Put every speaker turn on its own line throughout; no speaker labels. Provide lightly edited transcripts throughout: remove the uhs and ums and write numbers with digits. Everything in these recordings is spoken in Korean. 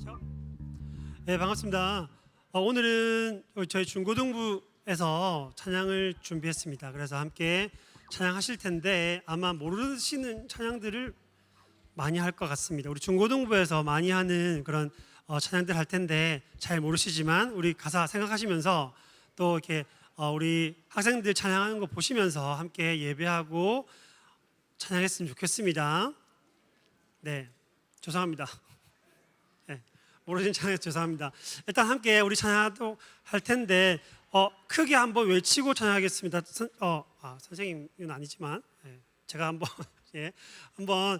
그렇죠? 네, 반갑습니다. 오늘은 저희 중고등부에서 찬양을 준비했습니다. 그래서 함께 찬양하실 텐데 아마 모르시는 찬양들을 많이 할 것 같습니다. 우리 중고등부에서 많이 하는 그런 찬양들 할 텐데 잘 모르시지만 우리 가사 생각하시면서 또 이렇게 우리 학생들 찬양하는 거 보시면서 함께 예배하고 찬양했으면 좋겠습니다. 네, 죄송합니다. 네, 모르신 찬양해서 죄송합니다. 일단 함께 우리 찬양도 할 텐데 크게 한번 외치고 찬양하겠습니다. 선생님은 아니지만 제가 한번 한번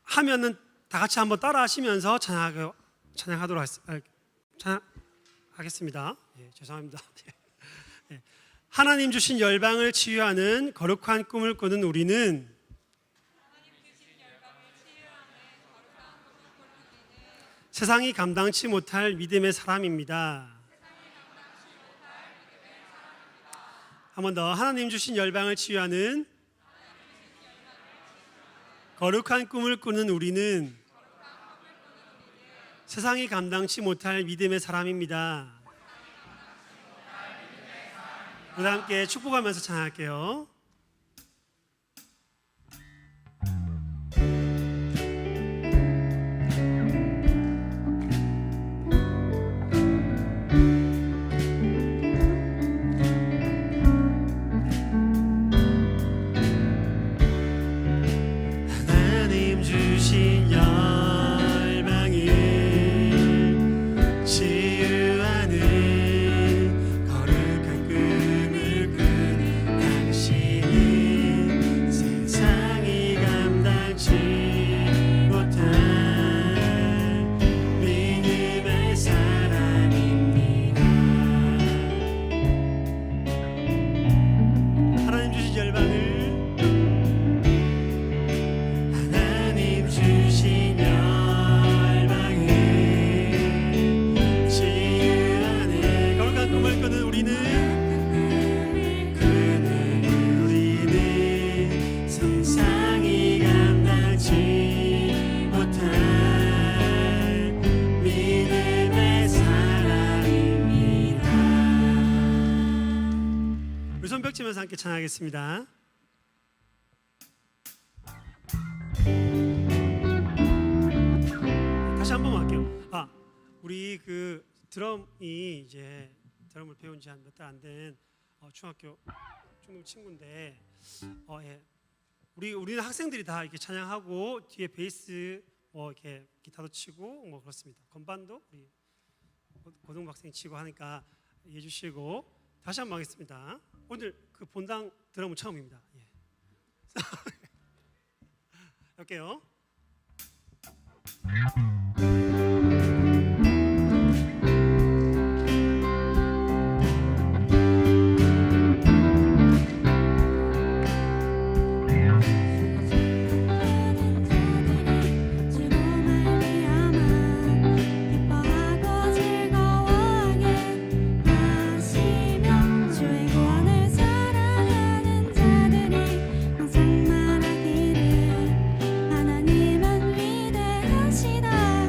하면은 다 같이 한번 따라하시면서 찬양하도록 하겠습니다. 죄송합니다. 하나님 주신 열방을 치유하는 거룩한 꿈을 꾸는 우리는 세상이 감당치 못할 믿음의 사람입니다. 한 번 더. 하나님 주신 열방을 치유하는 거룩한 꿈을 꾸는 우리는 세상이 감당치 못할 믿음의 사람입니다. 우리 함께 축복하면서 찬양할게요. 하나님 주신 열방을 치유하는 거룩한 꿈을 꾸는 당신은 세상이 감당치 못할 믿음의 사람입니다. 하나님 주신 열방을 손뼉 치면서 함께 찬양하겠습니다. 다시 한 번만 할게요. 우리 그 드럼이 이제 드럼을 배운 지 한 몇 달 안 된 중학교 중등 친구인데 우리는 학생들이 다 이렇게 찬양하고 뒤에 베이스 이렇게 기타도 치고 그렇습니다. 건반도 우리 고등부 학생이 치고 하니까 이해해 주시고 다시 한 번 하겠습니다. 오늘 그 본당 드럼은 처음입니다. 할게요.
하나님은 위대하시다.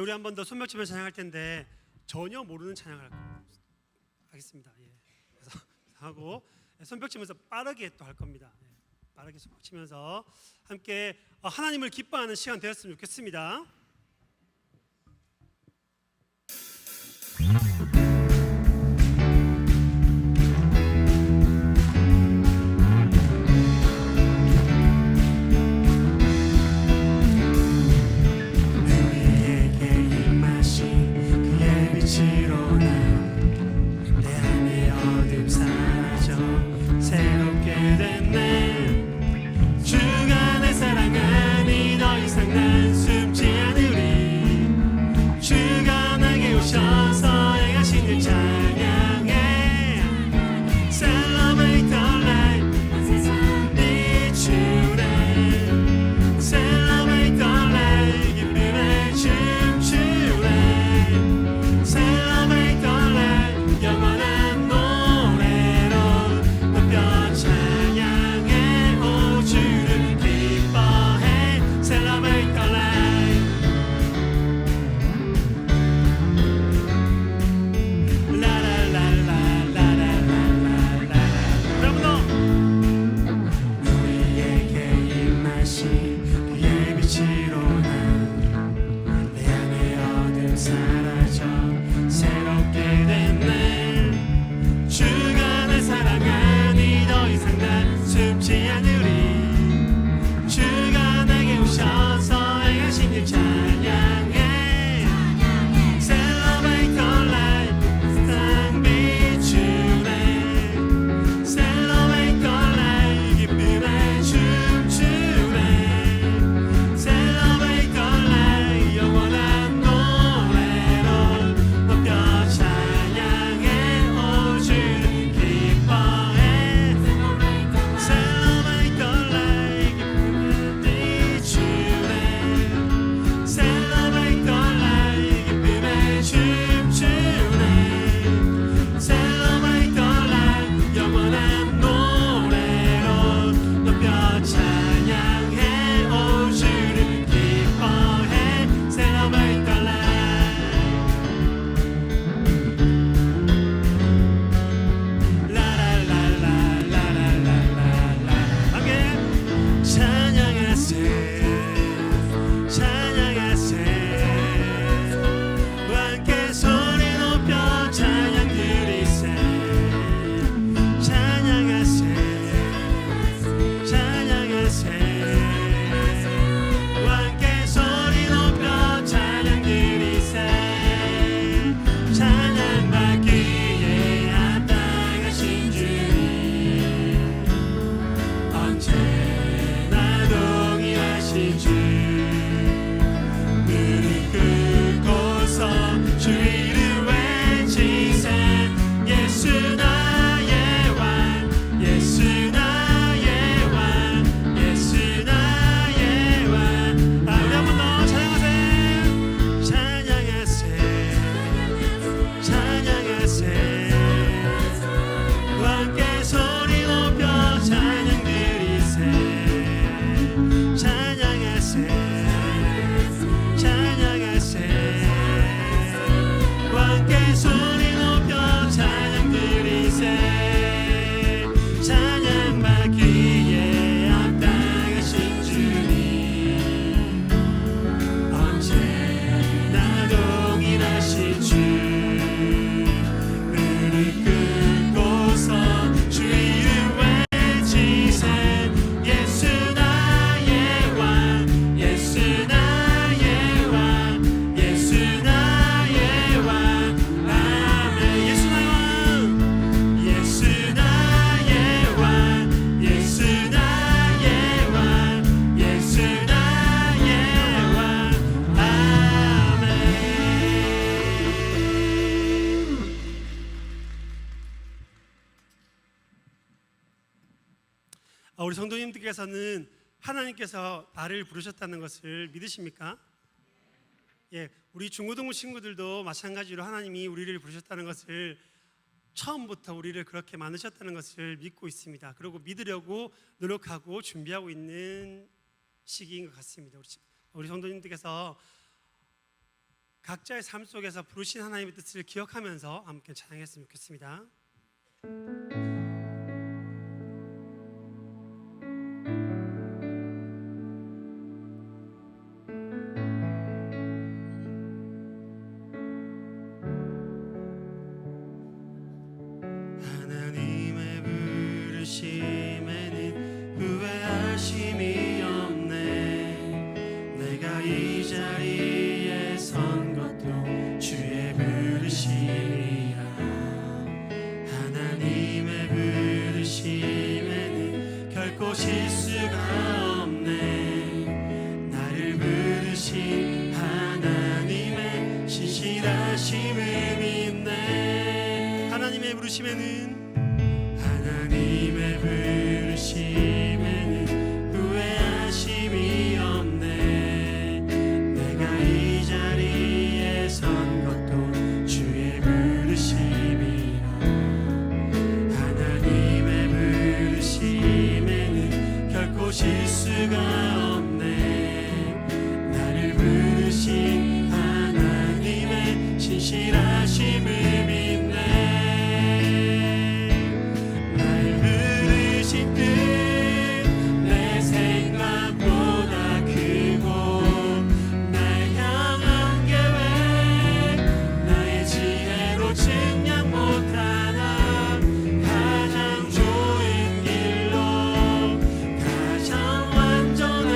우리 한 번 더 손뼉치면서 찬양할 텐데 전혀 모르는 찬양을 하겠습니다. 예. 그래서 하고 손뼉치면서 빠르게 또 할 겁니다. 예. 빠르게 손뼉치면서 함께 하나님을 기뻐하는 시간 되었으면 좋겠습니다. 우리 성도님들께서는 하나님께서 나를 부르셨다는 것을 믿으십니까? 예, 우리 중고등부 친구들도 마찬가지로 하나님이 우리를 부르셨다는 것을 처음부터 우리를 그렇게 만드셨다는 것을 믿고 있습니다. 그리고 믿으려고 노력하고 준비하고 있는 시기인 것 같습니다. 우리 성도님들께서 각자의 삶 속에서 부르신 하나님의 뜻을 기억하면서 함께 찬양했으면 좋겠습니다.
하나님의 부르심에는 후회하심이 없네. 내가 이 자리에 선 것도 주의 부르심이야. 하나님의 부르심에는 결코 실수가 없네. 나를 부르신 하나님의 신실하심을 믿네.
하나님의 부르심에는
하나님의 부르심에는 후회하심이 없네. 내가 이 자리에 선 것도 주의 부르심이라. 하나님의 부르심에는 결코 실수가 없네. 나를 부르신 하나님의 신실하심을 믿네. 내 생각보다 크고 날 향한 계획 나의 지혜로 측량 못하나 가장 좋은 길로 가장 완전한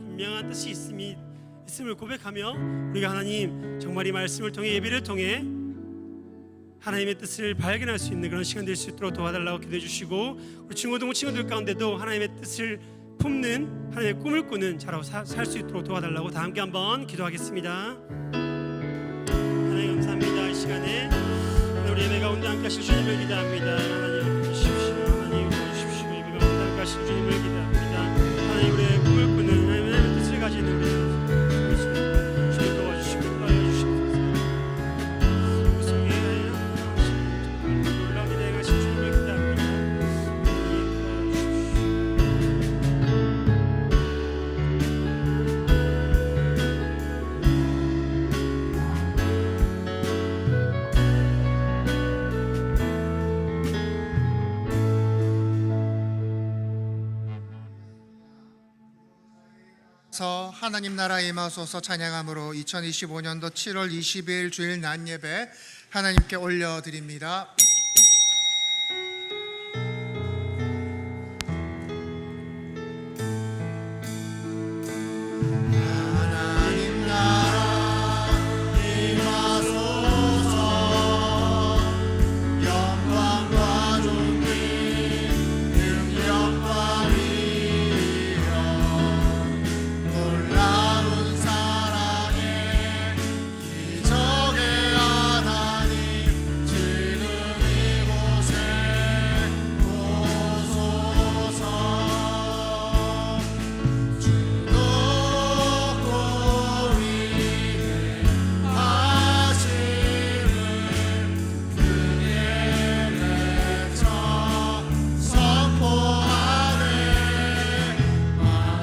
분명한 뜻이 있음을 고백하며 우리가 하나님 정말 이 말씀을 통해 예배를 통해 하나님의 뜻을 발견할 수 있는 그런 시간 될 수 있도록 도와달라고 기도해 주시고 우리 중고등부 친구들 가운데도 하나님의 뜻을 품는 하나님의 꿈을 꾸는 자로 살 수 있도록 도와달라고 다 함께 한번 기도하겠습니다. 하나님 감사합니다. 이 시간에 우리 예배 가운데 함께 하실 주님을 기도합니다. 하나님 주십시오. 하나님 도와주십시오. 예배 가운데 함께 하실 주님을 기도합니다. 하나님 우리의 꿈을 꾸는 하나님의 뜻을 가지는 우리 주님 도와주시고 도와주시옵소서. 우리 속에 놀라운 일에 행하실 주님을 기도합니다.
하나님 나라에 임하소서 찬양함으로 2025년도 7월 20일 주일 낮 예배 하나님께 올려드립니다. 하나님 나라 임하소서 영광과 존귀 능력과 위엄 놀라운 사랑의 기적의 하나님 지금 이곳에 오소서 주 높고 위에 하심을 크게 외쳐 선포하네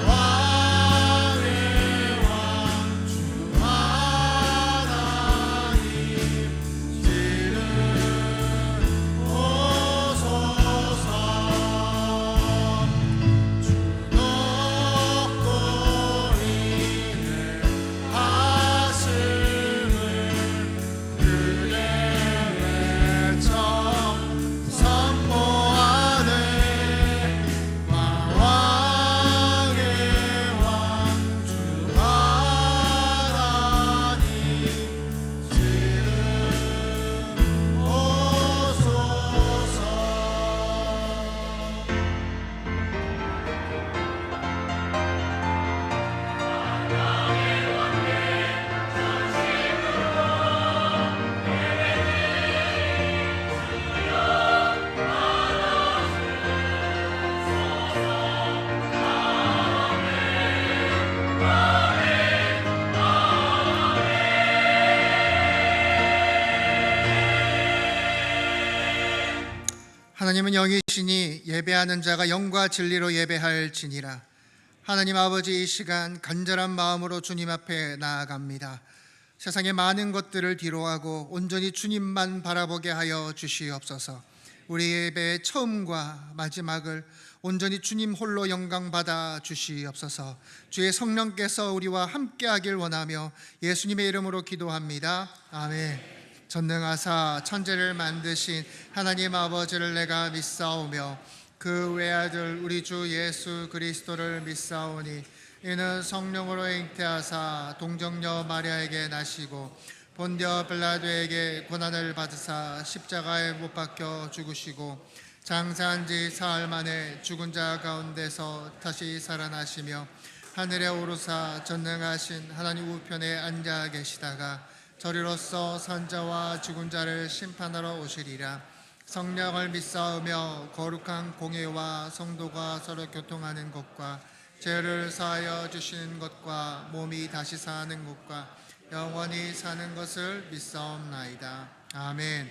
왕의 왕 주 하나님 지금 오소서 주 높고 위에 하심을 크게 외쳐 선포하네 왕의 왕 주 하나님 지금 오소서. 하나님은 영이시니 예배하는 자가 영과 진리로 예배할지니라. 하나님 아버지, 이 시간 간절한 마음으로 주님 앞에 나아갑니다. 세상의 많은 것들을 뒤로하고 온전히 주님만 바라보게 하여 주시옵소서. 우리 예배의 처음과 마지막을 온전히 주님 홀로 영광 받아 주시옵소서. 주의 성령께서 우리와 함께하길 원하며 예수님의 이름으로 기도합니다. 아멘. 전능하사 천지를 만드신 하나님 아버지를 내가 믿사오며 그 외아들 우리 주 예수 그리스도를 믿사오니 이는 성령으로 잉태하사 동정녀 마리아에게 나시고 본디오 빌라도에게 고난을 받으사 십자가에 못 박혀 죽으시고 장사한 지 사흘 만에 죽은 자 가운데서 다시 살아나시며 하늘에 오르사 전능하신 하나님 우편에 앉아 계시다가 저리로서 산자와 죽은 자를 심판하러 오시리라. 성령을 믿사오며 거룩한 공예와 성도가 서로 교통하는 것과 죄를 사하여 주시는 것과 몸이 다시 사는 것과 영원히 사는 것을 믿사옵나이다. 아멘.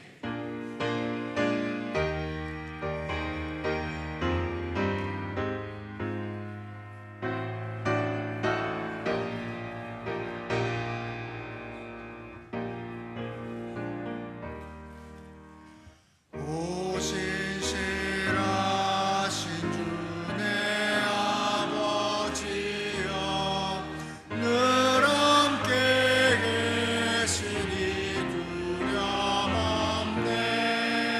늘 함께 계시니 두려움 없네.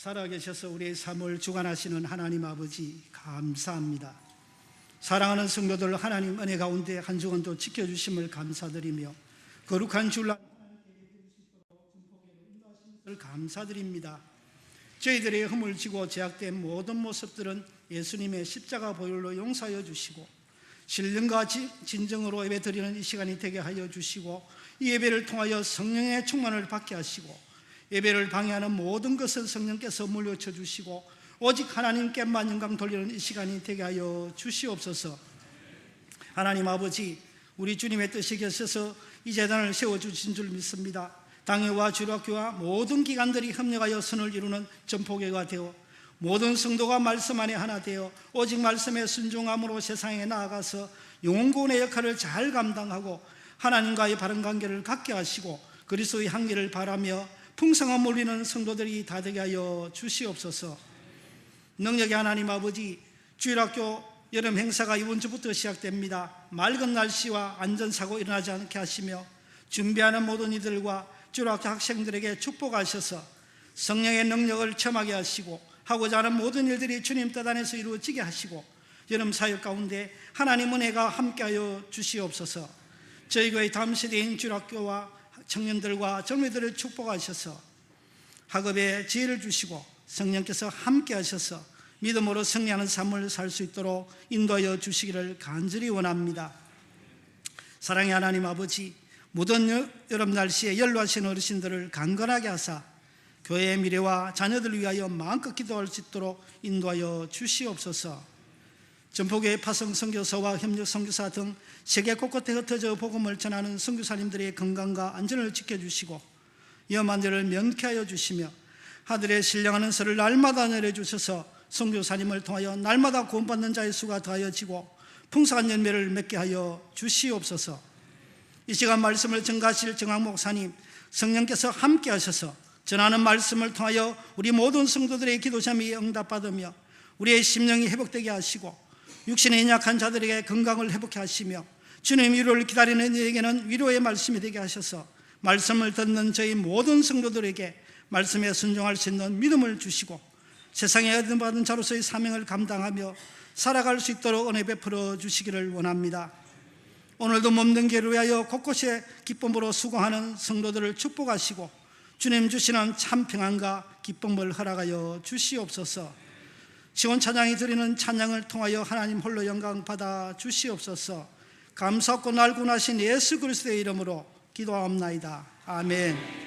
살아계셔서 우리의 삶을 주관하시는 하나님 아버지 감사합니다. 사랑하는 성도들 하나님 은혜 가운데 한 주간도 지켜주심을 감사드리며 거룩한 주를 감사드립니다. 저희들의 흠을 지고 제약된 모든 모습들은 예수님의 십자가 보혈로 용서하여 주시고 신령과 진정으로 예배드리는 이 시간이 되게 하여 주시고 이 예배를 통하여 성령의 충만을 받게 하시고 예배를 방해하는 모든 것은 성령께서 물려쳐 주시고 오직 하나님께만 영광 돌리는 이 시간이 되게 하여 주시옵소서. 하나님 아버지, 우리 주님의 뜻이 계셔서 이 재단을 세워주신 줄 믿습니다. 당회와 주일학교와 모든 기관들이 협력하여 선을 이루는 전포교회가 되어 모든 성도가 말씀 안에 하나 되어 오직 말씀에 순종함으로 세상에 나아가서 영혼구원의 역할을 잘 감당하고 하나님과의 바른 관계를 갖게 하시고 그리스도의 향기를 바라며 풍성함 올리는 성도들이 다 되게 하여 주시옵소서. 능력의 하나님 아버지, 주일학교 여름 행사가 이번 주부터 시작됩니다. 맑은 날씨와 안전사고 일어나지 않게 하시며 준비하는 모든 이들과 주일학교 학생들에게 축복하셔서 성령의 능력을 체험하게 하시고 하고자 하는 모든 일들이 주님 뜻 안에서 이루어지게 하시고 여름 사역 가운데 하나님 은혜가 함께하여 주시옵소서. 저희 교회 다음 세대인 주일학교와 청년들과 젊은이들을 축복하셔서 학업에 지혜를 주시고 성령께서 함께 하셔서 믿음으로 승리하는 삶을 살 수 있도록 인도하여 주시기를 간절히 원합니다. 사랑의 하나님 아버지, 무더운 여름 날씨에 연로하신 어르신들을 강건하게 하사 교회의 미래와 자녀들을 위하여 마음껏 기도할 수 있도록 인도하여 주시옵소서. 전포교회 파송 선교사와 협력 선교사 등 세계 곳곳에 흩어져 복음을 전하는 선교사님들의 건강과 안전을 지켜주시고 위험한 일을 명쾌하여 주시며 하늘에 신령한 은사를 날마다 내려주셔서 선교사님을 통하여 날마다 구원받는 자의 수가 더하여지고 풍성한 열매를 맺게 하여 주시옵소서. 이 시간 말씀을 전가하실 정학 목사님, 성령께서 함께 하셔서 전하는 말씀을 통하여 우리 모든 성도들의 기도 제목이 응답받으며 우리의 심령이 회복되게 하시고 육신의 연약한 자들에게 건강을 회복해 하시며 주님의 위로를 기다리는 이에게는 위로의 말씀이 되게 하셔서 말씀을 듣는 저희 모든 성도들에게 말씀에 순종할 수 있는 믿음을 주시고 세상에 얻어받은 자로서의 사명을 감당하며 살아갈 수 있도록 은혜 베풀어 주시기를 원합니다. 오늘도 몸된 길을 위하여 곳곳에 기쁨으로 수고하는 성도들을 축복하시고 주님 주시는 참 평안과 기쁨을 허락하여 주시옵소서. 시온 찬양이 드리는 찬양을 통하여 하나님 홀로 영광 받아 주시옵소서. 감사하고 날군하신 예수 그리스도의 이름으로 기도하옵나이다. 아멘.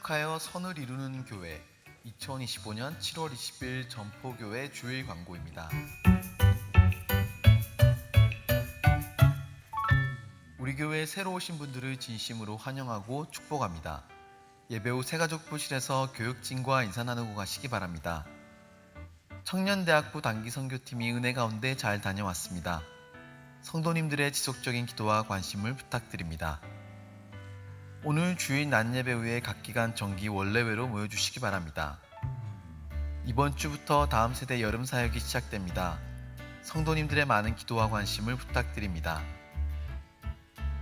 협력하여 선을 이루는 교회 2025년 7월 20일 점포교회 주일 광고입니다. 우리 교회에 새로 오신 분들을 진심으로 환영하고 축복합니다. 예배 후 새가족부실에서 교육진과 인사 나누고 가시기 바랍니다. 청년대학부 단기선교팀이 은혜 가운데 잘 다녀왔습니다. 성도님들의 지속적인 기도와 관심을 부탁드립니다. 오늘 주일 낮예배 후에 각 기간 정기 원래회로 모여주시기 바랍니다. 이번 주부터 다음 세대 여름 사역이 시작됩니다. 성도님들의 많은 기도와 관심을 부탁드립니다.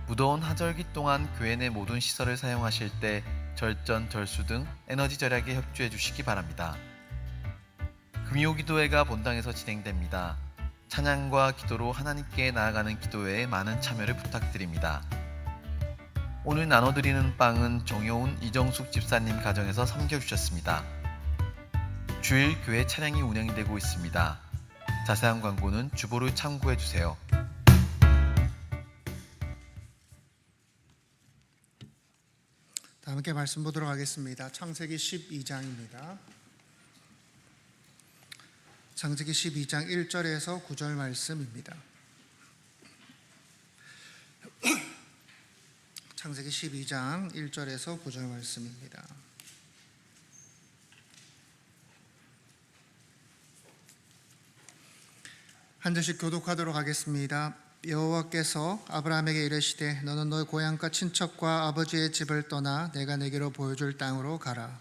무더운 하절기 동안 교회 내 모든 시설을 사용하실 때 절전, 절수 등 에너지 절약에 협조해 주시기 바랍니다. 금요 기도회가 본당에서 진행됩니다. 찬양과 기도로 하나님께 나아가는 기도회에 많은 참여를 부탁드립니다. 오늘 나눠드리는 빵은 정효운, 이정숙 집사님 가정에서 섬겨주셨습니다. 주일 교회 차량이 운영이 되고 있습니다. 자세한 광고는 주보를 참고해주세요.
다 함께 말씀 보도록 하겠습니다. 창세기 12장입니다. 창세기 12장 1절에서 9절 말씀입니다. 창세기 12장 1절에서 9절 말씀입니다. 한 절씩 교독하도록 하겠습니다. 여호와께서 아브라함에게 이르시되 너는 너의 고향과 친척과 아버지의 집을 떠나 내가 내게로 보여줄 땅으로 가라.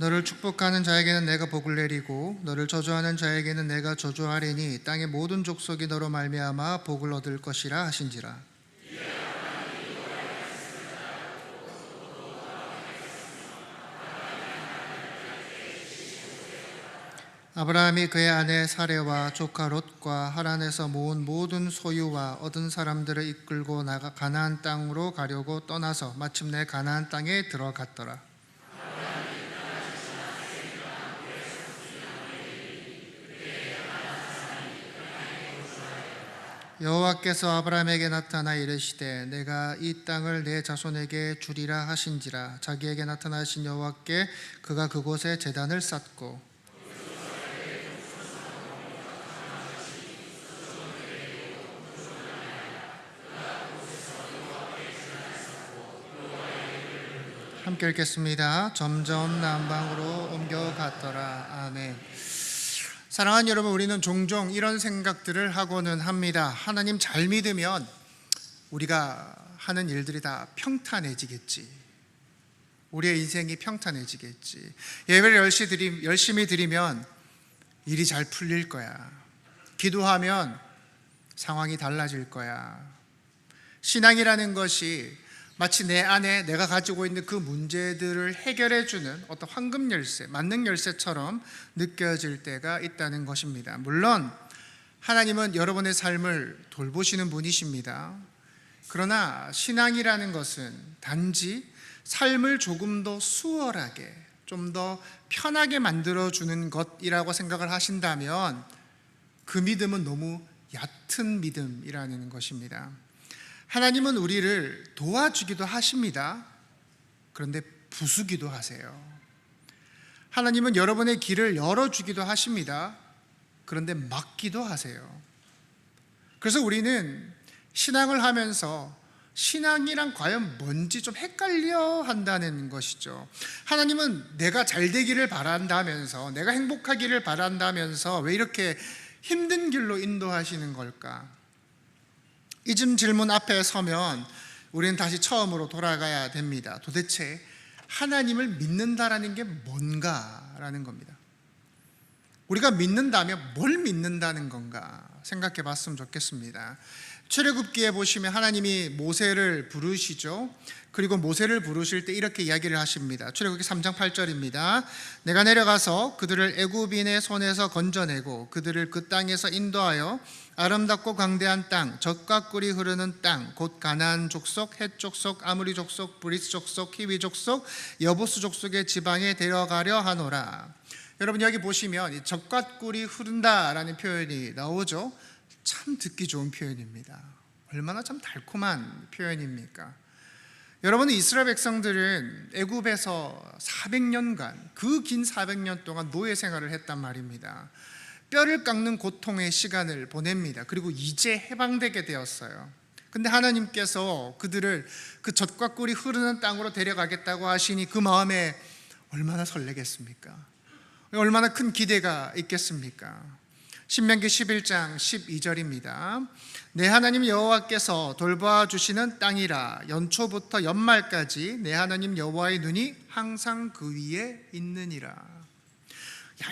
너를 축복하는 자에게는 내가 복을 내리고 너를 저주하는 자에게는 내가 저주하리니 땅의 모든 족속이 너로 말미암아 복을 얻을 것이라 하신지라. 아브라함이 그의 아내 사레와 조카 롯과 하란에서 모은 모든 소유와 얻은 사람들을 이끌고 나가 가나안 땅으로 가려고 떠나서 마침내 가나안 땅에 들어갔더라. 여호와께서 아브라함에게 나타나 이르시되 내가 이 땅을 내 자손에게 주리라 하신지라. 자기에게 나타나신 여호와께 그가 그곳에 제단을 쌓고 함께 읽겠습니다. 점점 남방으로 옮겨갔더라. 아멘. 사랑하는 여러분, 우리는 종종 이런 생각들을 하고는 합니다. 하나님 잘 믿으면 우리가 하는 일들이 다 평탄해지겠지. 우리의 인생이 평탄해지겠지. 예배를 열심히 드리면 일이 잘 풀릴 거야. 기도하면 상황이 달라질 거야. 신앙이라는 것이 마치 내 안에 내가 가지고 있는 그 문제들을 해결해주는 어떤 황금 열쇠, 만능 열쇠처럼 느껴질 때가 있다는 것입니다. 물론 하나님은 여러분의 삶을 돌보시는 분이십니다. 그러나 신앙이라는 것은 단지 삶을 조금 더 수월하게, 좀 더 편하게 만들어주는 것이라고 생각을 하신다면 그 믿음은 너무 얕은 믿음이라는 것입니다. 하나님은 우리를 도와주기도 하십니다. 그런데 부수기도 하세요. 하나님은 여러분의 길을 열어주기도 하십니다. 그런데 막기도 하세요. 그래서 우리는 신앙을 하면서 신앙이란 과연 뭔지 좀 헷갈려 한다는 것이죠. 하나님은 내가 잘 되기를 바란다면서, 내가 행복하기를 바란다면서 왜 이렇게 힘든 길로 인도하시는 걸까? 이 질문 앞에 서면 우리는 다시 처음으로 돌아가야 됩니다. 도대체 하나님을 믿는다라는 게 뭔가라는 겁니다. 우리가 믿는다면 뭘 믿는다는 건가 생각해 봤으면 좋겠습니다. 출애굽기에 보시면 하나님이 모세를 부르시죠. 그리고 모세를 부르실 때 이렇게 이야기를 하십니다. 출애굽기 3장 8절입니다. 내가 내려가서 그들을 애굽인의 손에서 건져내고 그들을 그 땅에서 인도하여 아름답고 광대한 땅, 젖과 꿀이 흐르는 땅, 곧 가나안 족속, 헷 족속, 아무리 족속, 브리스 족속, 히위 족속, 여보스 족속의 지방에 데려가려 하노라. 여러분 여기 보시면 젖과 꿀이 흐른다라는 표현이 나오죠. 참 듣기 좋은 표현입니다. 얼마나 참 달콤한 표현입니까? 여러분, 이스라엘 백성들은 애굽에서 400년간, 그 긴 400년 동안 노예 생활을 했단 말입니다. 뼈를 깎는 고통의 시간을 보냅니다. 그리고 이제 해방되게 되었어요. 근데 하나님께서 그들을 그 젖과 꿀이 흐르는 땅으로 데려가겠다고 하시니 그 마음에 얼마나 설레겠습니까? 얼마나 큰 기대가 있겠습니까? 신명기 11장 12절입니다. 내 하나님 여호와께서 돌보아 주시는 땅이라 연초부터 연말까지 내 하나님 여호와의 눈이 항상 그 위에 있느니라.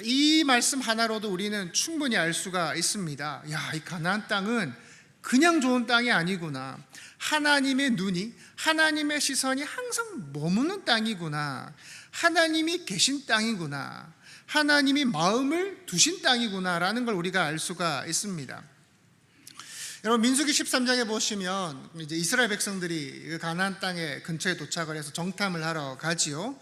이 말씀 하나로도 우리는 충분히 알 수가 있습니다. 이 가나안 땅은 그냥 좋은 땅이 아니구나. 하나님의 눈이, 하나님의 시선이 항상 머무는 땅이구나. 하나님이 계신 땅이구나. 하나님이 마음을 두신 땅이구나라는 걸 우리가 알 수가 있습니다. 여러분, 민수기 13장에 보시면 이제 이스라엘 백성들이 가나안 땅에 근처에 도착을 해서 정탐을 하러 가지요.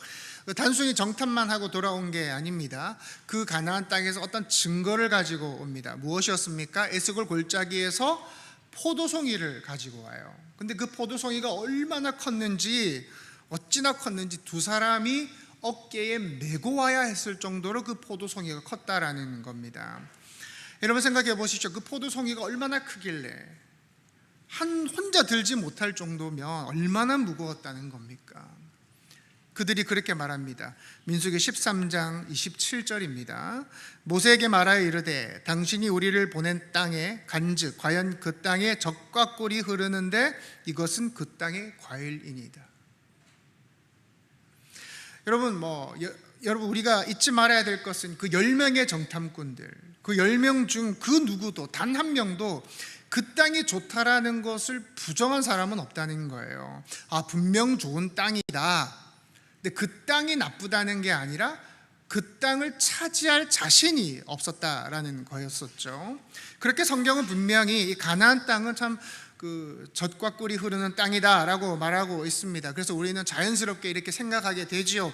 단순히 정탐만 하고 돌아온 게 아닙니다. 그 가나안 땅에서 어떤 증거를 가지고 옵니다. 무엇이었습니까? 에스골 골짜기에서 포도송이를 가지고 와요. 근데 그 포도송이가 얼마나 컸는지, 어찌나 컸는지 두 사람이 어깨에 메고 와야 했을 정도로 그 포도송이가 컸다라는 겁니다. 여러분, 생각해 보시죠. 그 포도송이가 얼마나 크길래 혼자 들지 못할 정도면 얼마나 무거웠다는 겁니까? 그들이 그렇게 말합니다. 민수기 13장 27절입니다. 모세에게 말하여 이르되 당신이 우리를 보낸 땅에 간즉 과연 그 땅에 젖과 꿀이 흐르는데 이것은 그 땅의 과일이니이다. 여러분, 여러분 우리가 잊지 말아야 될 것은 그 10명의 정탐꾼들, 그 10명 중 그 누구도 단 한 명도 그 땅이 좋다라는 것을 부정한 사람은 없다는 거예요. 분명 좋은 땅이다. 근데 그 땅이 나쁘다는 게 아니라 그 땅을 차지할 자신이 없었다라는 거였었죠. 그렇게 성경은 분명히 이 가나안 땅은 참 그 젖과 꿀이 흐르는 땅이다라고 말하고 있습니다. 그래서 우리는 자연스럽게 이렇게 생각하게 되지요.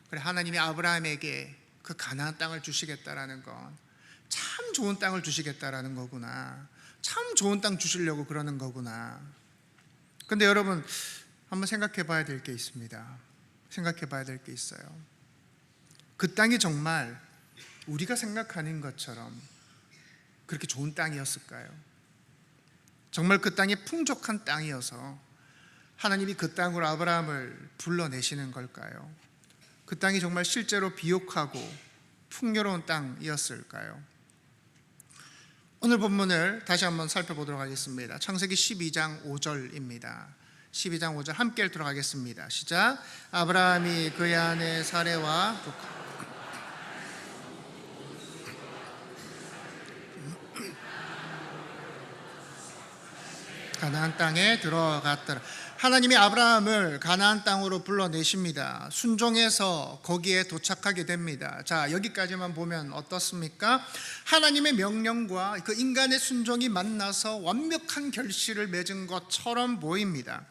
그래, 하나님이 아브라함에게 그 가나안 땅을 주시겠다라는 건 참 좋은 땅을 주시겠다라는 거구나. 참 좋은 땅 주시려고 그러는 거구나. 근데 여러분, 한번 생각해 봐야 될 게 있습니다. 생각해 봐야 될 게 있어요. 그 땅이 정말 우리가 생각하는 것처럼 그렇게 좋은 땅이었을까요? 정말 그 땅이 풍족한 땅이어서 하나님이 그 땅으로 아브라함을 불러내시는 걸까요? 그 땅이 정말 실제로 비옥하고 풍요로운 땅이었을까요? 오늘 본문을 다시 한번 살펴보도록 하겠습니다. 창세기 12장 5절입니다. 12장 5절 함께 읽도록 하겠습니다. 시작. 아브라함이 그의 아내 사레와 가나안 땅에 들어갔더라. 하나님이 아브라함을 가나안 땅으로 불러내십니다. 순종해서 거기에 도착하게 됩니다. 자, 여기까지만 보면 어떻습니까? 하나님의 명령과 그 인간의 순종이 만나서 완벽한 결실을 맺은 것처럼 보입니다.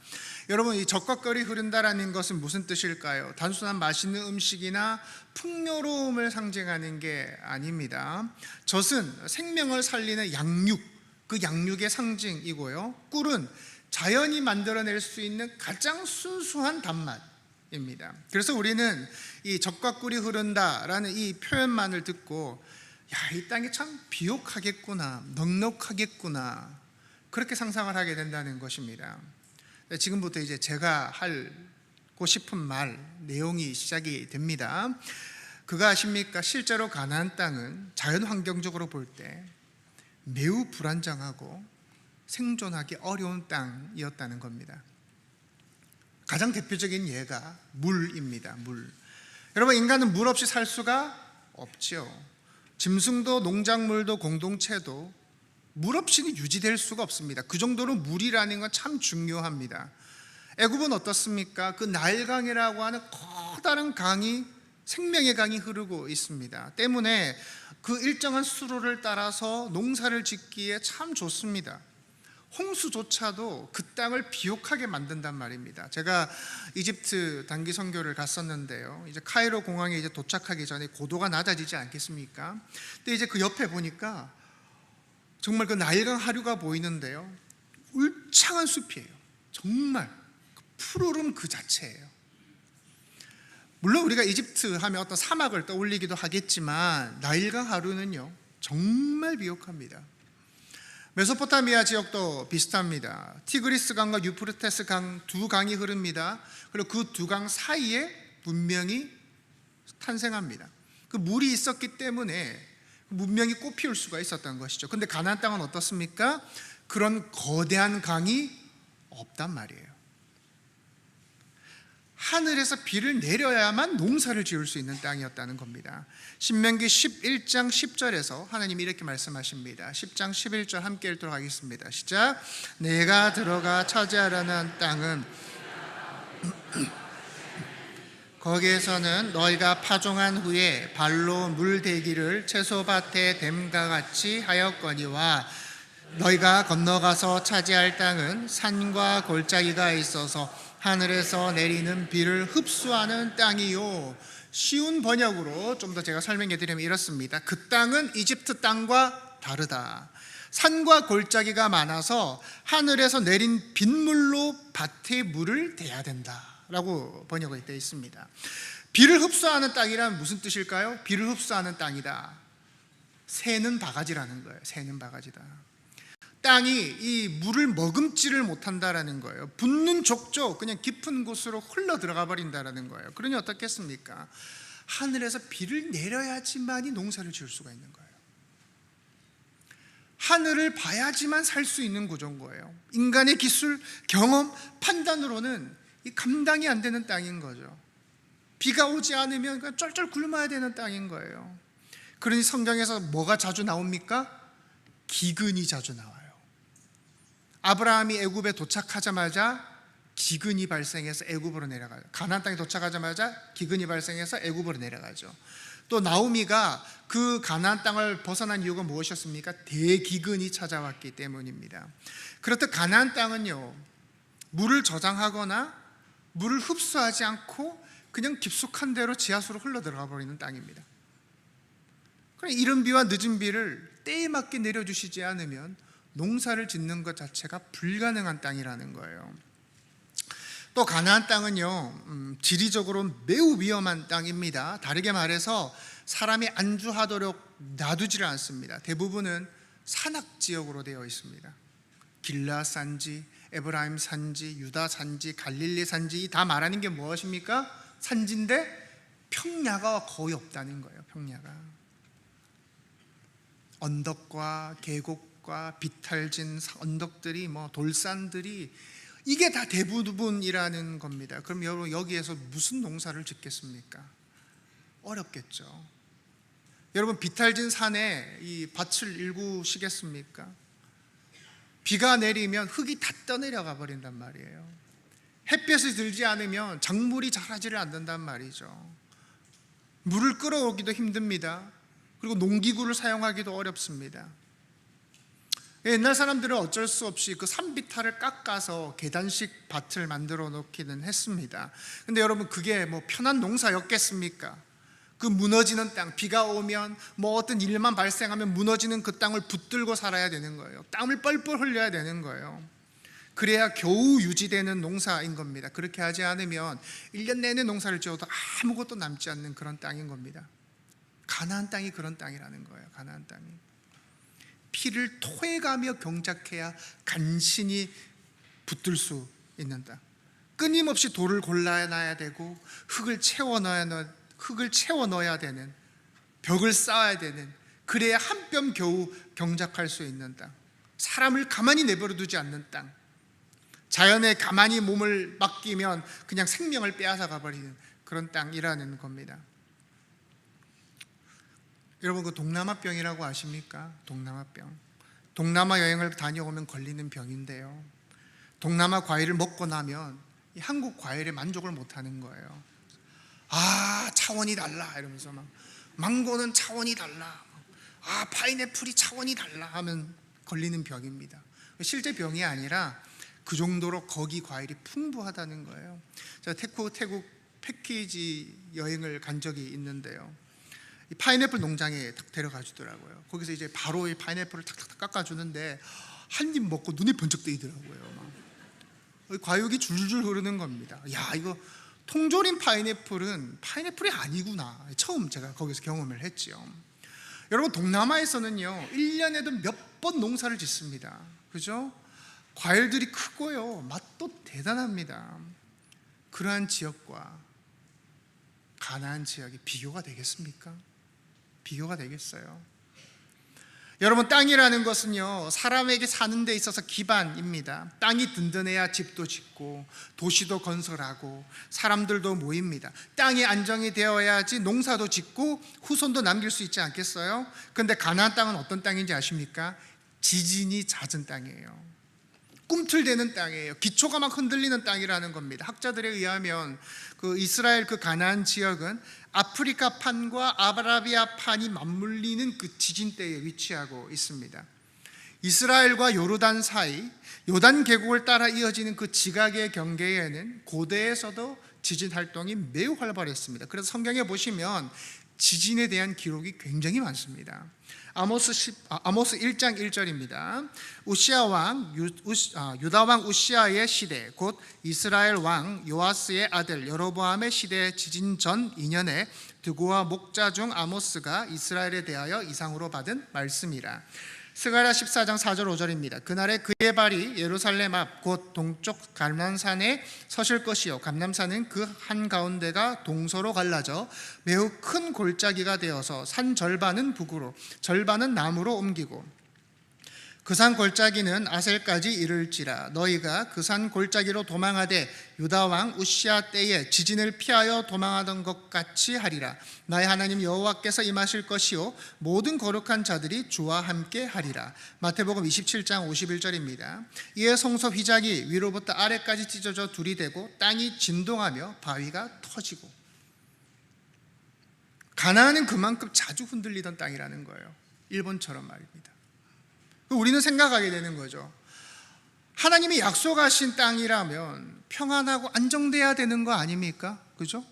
여러분, 이 젖과 꿀이 흐른다라는 것은 무슨 뜻일까요? 단순한 맛있는 음식이나 풍요로움을 상징하는 게 아닙니다. 젖은 생명을 살리는 양육, 그 양육의 상징이고요. 꿀은 자연이 만들어낼 수 있는 가장 순수한 단맛입니다. 그래서 우리는 이 젖과 꿀이 흐른다라는 이 표현만을 듣고 이 땅이 참 비옥하겠구나, 넉넉하겠구나, 그렇게 상상을 하게 된다는 것입니다. 지금부터 이제 제가 하고 싶은 말 내용이 시작이 됩니다. 그거 아십니까? 실제로 가나안 땅은 자연 환경적으로 볼 때 매우 불안정하고 생존하기 어려운 땅이었다는 겁니다. 가장 대표적인 예가 물입니다. 물. 여러분, 인간은 물 없이 살 수가 없지요. 짐승도 농작물도 공동체도 물 없이는 유지될 수가 없습니다. 그 정도로 물이라는 건 참 중요합니다. 애굽은 어떻습니까? 그 나일강이라고 하는 커다란 강이, 생명의 강이 흐르고 있습니다. 때문에 그 일정한 수로를 따라서 농사를 짓기에 참 좋습니다. 홍수조차도 그 땅을 비옥하게 만든단 말입니다. 제가 이집트 단기 선교를 갔었는데요. 이제 카이로 공항에 이제 도착하기 전에 고도가 낮아지지 않겠습니까? 근데 이제 그 옆에 보니까 정말 그 나일강 하류가 보이는데요, 울창한 숲이에요. 정말 푸르름 그 자체예요. 물론 우리가 이집트 하면 어떤 사막을 떠올리기도 하겠지만 나일강 하류는요 정말 비옥합니다. 메소포타미아 지역도 비슷합니다. 티그리스 강과 유프르테스 강 두 강이 흐릅니다. 그리고 그 두 강 사이에 문명이 탄생합니다. 그 물이 있었기 때문에 문명이 꽃피울 수가 있었던 것이죠. 근데 가나안 땅은 어떻습니까? 그런 거대한 강이 없단 말이에요. 하늘에서 비를 내려야만 농사를 지을 수 있는 땅이었다는 겁니다. 신명기 11장 10절에서 하나님이 이렇게 말씀하십니다. 10장 11절 함께 읽도록 하겠습니다. 시작. 내가 들어가 차지하려는 땅은 거기에서는 너희가 파종한 후에 발로 물대기를 채소밭에 댐과 같이 하였거니와 너희가 건너가서 차지할 땅은 산과 골짜기가 있어서 하늘에서 내리는 비를 흡수하는 땅이요. 쉬운 번역으로 좀 더 제가 설명해 드리면 이렇습니다. 그 땅은 이집트 땅과 다르다. 산과 골짜기가 많아서 하늘에서 내린 빗물로 밭에 물을 대야 된다 라고 번역이 되어 있습니다. 비를 흡수하는 땅이란 무슨 뜻일까요? 비를 흡수하는 땅이다. 새는 바가지라는 거예요. 새는 바가지다. 땅이 이 물을 머금지를 못한다라는 거예요. 붓는 족족 그냥 깊은 곳으로 흘러 들어가 버린다라는 거예요. 그러니 어떻겠습니까? 하늘에서 비를 내려야지만이 농사를 지을 수가 있는 거예요. 하늘을 봐야지만 살 수 있는 구조인 거예요. 인간의 기술, 경험, 판단으로는 이 감당이 안 되는 땅인 거죠. 비가 오지 않으면 그냥 쩔쩔 굶어야 되는 땅인 거예요. 그러니 성경에서 뭐가 자주 나옵니까? 기근이 자주 나와요. 아브라함이 애굽에 도착하자마자 기근이 발생해서 애굽으로 내려가요. 가나안 땅에 도착하자마자 기근이 발생해서 애굽으로 내려가죠. 또 나오미가 그 가나안 땅을 벗어난 이유가 무엇이었습니까? 대기근이 찾아왔기 때문입니다. 그렇듯 가나안 땅은요, 물을 저장하거나 물을 흡수하지 않고 그냥 깊숙한 데로 지하수로 흘러 들어가 버리는 땅입니다. 그럼 이른 비와 늦은 비를 때에 맞게 내려주시지 않으면 농사를 짓는 것 자체가 불가능한 땅이라는 거예요. 또 가나안 땅은요, 지리적으로 매우 위험한 땅입니다. 다르게 말해서 사람이 안주하도록 놔두지를 않습니다. 대부분은 산악 지역으로 되어 있습니다. 길라 산지, 에브라임 산지, 유다 산지, 갈릴리 산지, 다 말하는 게 무엇입니까? 산지인데 평야가 거의 없다는 거예요. 평야가 언덕과 계곡과 비탈진 언덕들이 돌산들이 이게 다 대부분이라는 겁니다. 그럼 여러분 여기에서 무슨 농사를 짓겠습니까? 어렵겠죠. 여러분 비탈진 산에 이 밭을 일구시겠습니까? 비가 내리면 흙이 다 떠내려가 버린단 말이에요. 햇볕이 들지 않으면 작물이 자라지를 않는단 말이죠. 물을 끌어오기도 힘듭니다. 그리고 농기구를 사용하기도 어렵습니다. 옛날 사람들은 어쩔 수 없이 그 산비탈을 깎아서 계단식 밭을 만들어 놓기는 했습니다. 근데 여러분 그게 편한 농사였겠습니까? 그 무너지는 땅, 비가 오면 어떤 일만 발생하면 무너지는 그 땅을 붙들고 살아야 되는 거예요. 땀을 뻘뻘 흘려야 되는 거예요. 그래야 겨우 유지되는 농사인 겁니다. 그렇게 하지 않으면 1년 내내 농사를 지어도 아무것도 남지 않는 그런 땅인 겁니다. 가나안 땅이 그런 땅이라는 거예요. 가나안 땅이 피를 토해가며 경작해야 간신히 붙들 수 있는 땅. 끊임없이 돌을 골라놔야 되고 흙을 채워 넣어야 되는, 벽을 쌓아야 되는, 그래야 한 뼘 겨우 경작할 수 있는 땅. 사람을 가만히 내버려 두지 않는 땅. 자연에 가만히 몸을 맡기면 그냥 생명을 빼앗아 가버리는 그런 땅이라는 겁니다. 여러분 그 동남아병이라고 아십니까? 동남아병. 동남아 여행을 다녀오면 걸리는 병인데요, 동남아 과일을 먹고 나면 이 한국 과일에 만족을 못하는 거예요. 차원이 달라 이러면서 망고는 차원이 달라, 파인애플이 차원이 달라 하면 걸리는 병입니다. 실제 병이 아니라 그 정도로 거기 과일이 풍부하다는 거예요. 제가 태국 패키지 여행을 간 적이 있는데요, 이 파인애플 농장에 딱 데려가 주더라고요. 거기서 이제 바로 이 파인애플을 탁탁탁 깎아주는데 한 입 먹고 눈이 번쩍 뜨이더라고요. 막. 과육이 줄줄 흐르는 겁니다. 야, 이거 통조림 파인애플은 파인애플이 아니구나. 처음 제가 거기서 경험을 했죠. 여러분, 동남아에서는요 1년에도 몇 번 농사를 짓습니다. 그죠? 과일들이 크고요 맛도 대단합니다. 그러한 지역과 가나안 지역이 비교가 되겠습니까? 비교가 되겠어요? 여러분, 땅이라는 것은요 사람에게 사는 데 있어서 기반입니다. 땅이 든든해야 집도 짓고 도시도 건설하고 사람들도 모입니다. 땅이 안정이 되어야지 농사도 짓고 후손도 남길 수 있지 않겠어요? 그런데 가나안 땅은 어떤 땅인지 아십니까? 지진이 잦은 땅이에요. 꿈틀대는 땅이에요. 기초가 막 흔들리는 땅이라는 겁니다. 학자들에 의하면 그 이스라엘 그 가나안 지역은 아프리카판과 아라비아판이 맞물리는 그 지진대에 위치하고 있습니다. 이스라엘과 요르단 사이 요단 계곡을 따라 이어지는 그 지각의 경계에는 고대에서도 지진 활동이 매우 활발했습니다. 그래서 성경에 보시면 지진에 대한 기록이 굉장히 많습니다. 아모스 1장 1절입니다. 우시아 왕 유다 왕 우시아의 시대, 곧 이스라엘 왕 요아스의 아들 여로보암의 시대 지진 전 2년에 드고와 목자 중 아모스가 이스라엘에 대하여 이상으로 받은 말씀이라. 스가랴 14장 4절 5절입니다. 그날에 그의 발이 예루살렘 앞 곧 동쪽 감람산에 서실 것이요 감람산은 그 한가운데가 동서로 갈라져 매우 큰 골짜기가 되어서 산 절반은 북으로 절반은 남으로 옮기고 그 산 골짜기는 아셀까지 이를지라. 너희가 그 산 골짜기로 도망하되 유다 왕 우시아 때에 지진을 피하여 도망하던 것 같이 하리라. 나의 하나님 여호와께서 임하실 것이요 모든 거룩한 자들이 주와 함께 하리라. 마태복음 27장 51절입니다. 이에 성소 휘장이 위로부터 아래까지 찢어져 둘이 되고 땅이 진동하며 바위가 터지고. 가나안은 그만큼 자주 흔들리던 땅이라는 거예요. 일본처럼 말입니다. 우리는 생각하게 되는 거죠. 하나님이 약속하신 땅이라면 평안하고 안정돼야 되는 거 아닙니까? 그죠?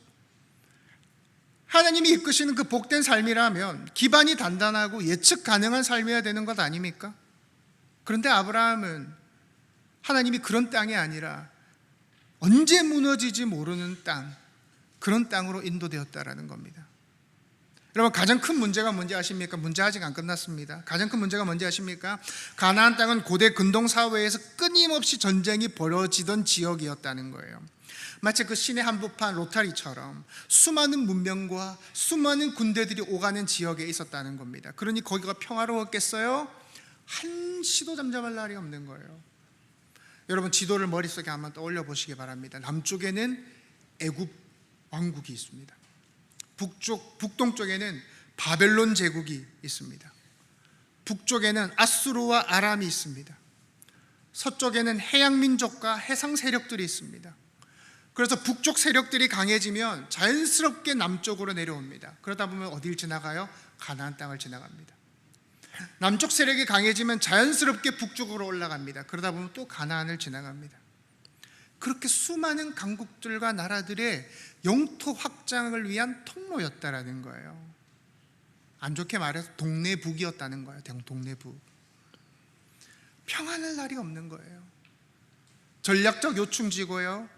하나님이 이끄시는 그 복된 삶이라면 기반이 단단하고 예측 가능한 삶이어야 되는 것 아닙니까? 그런데 아브라함은 하나님이 그런 땅이 아니라 언제 무너질지 모르는 땅, 그런 땅으로 인도되었다라는 겁니다. 여러분, 가장 큰 문제가 뭔지 아십니까? 문제 아직 안 끝났습니다. 가장 큰 문제가 뭔지 아십니까? 가나안 땅은 고대 근동 사회에서 끊임없이 전쟁이 벌어지던 지역이었다는 거예요. 마치 그 시내 한복판 로타리처럼 수많은 문명과 수많은 군대들이 오가는 지역에 있었다는 겁니다. 그러니 거기가 평화로웠겠어요? 한시도 잠잠할 날이 없는 거예요. 여러분, 지도를 머릿속에 한번 떠올려 보시기 바랍니다. 남쪽에는 애굽 왕국이 있습니다. 북동쪽에는 바벨론 제국이 있습니다. 북쪽에는 아수르와 아람이 있습니다. 서쪽에는 해양 민족과 해상 세력들이 있습니다. 그래서 북쪽 세력들이 강해지면 자연스럽게 남쪽으로 내려옵니다. 그러다 보면 어디를 지나가요? 가나안 땅을 지나갑니다. 남쪽 세력이 강해지면 자연스럽게 북쪽으로 올라갑니다. 그러다 보면 또 가나안을 지나갑니다. 그렇게 수많은 강국들과 나라들의 영토 확장을 위한 통로였다라는 거예요. 안 좋게 말해서 동네북이었다는 거예요. 동네북. 평안할 날이 없는 거예요. 전략적 요충지고요,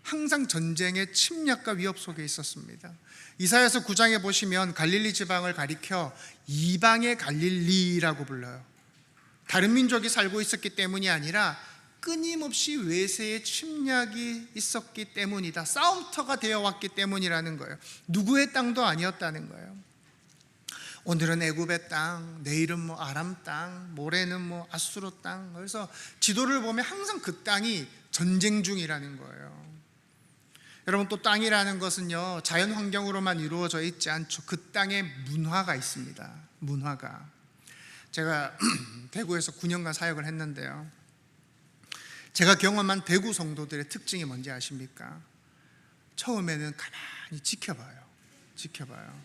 항상 전쟁의 침략과 위협 속에 있었습니다. 이사야서 9장에 보시면 갈릴리 지방을 가리켜 이방의 갈릴리라고 불러요. 다른 민족이 살고 있었기 때문이 아니라 끊임없이 외세의 침략이 있었기 때문이다. 싸움터가 되어왔기 때문이라는 거예요. 누구의 땅도 아니었다는 거예요. 오늘은 애굽의 땅, 내일은 아람 땅, 모레는 아수르 땅. 그래서 지도를 보면 항상 그 땅이 전쟁 중이라는 거예요. 여러분, 또 땅이라는 것은요 자연 환경으로만 이루어져 있지 않죠. 그 땅에 문화가 있습니다. 문화가. 제가 대구에서 9년간 사역을 했는데요, 제가 경험한 대구 성도들의 특징이 뭔지 아십니까? 처음에는 가만히 지켜봐요.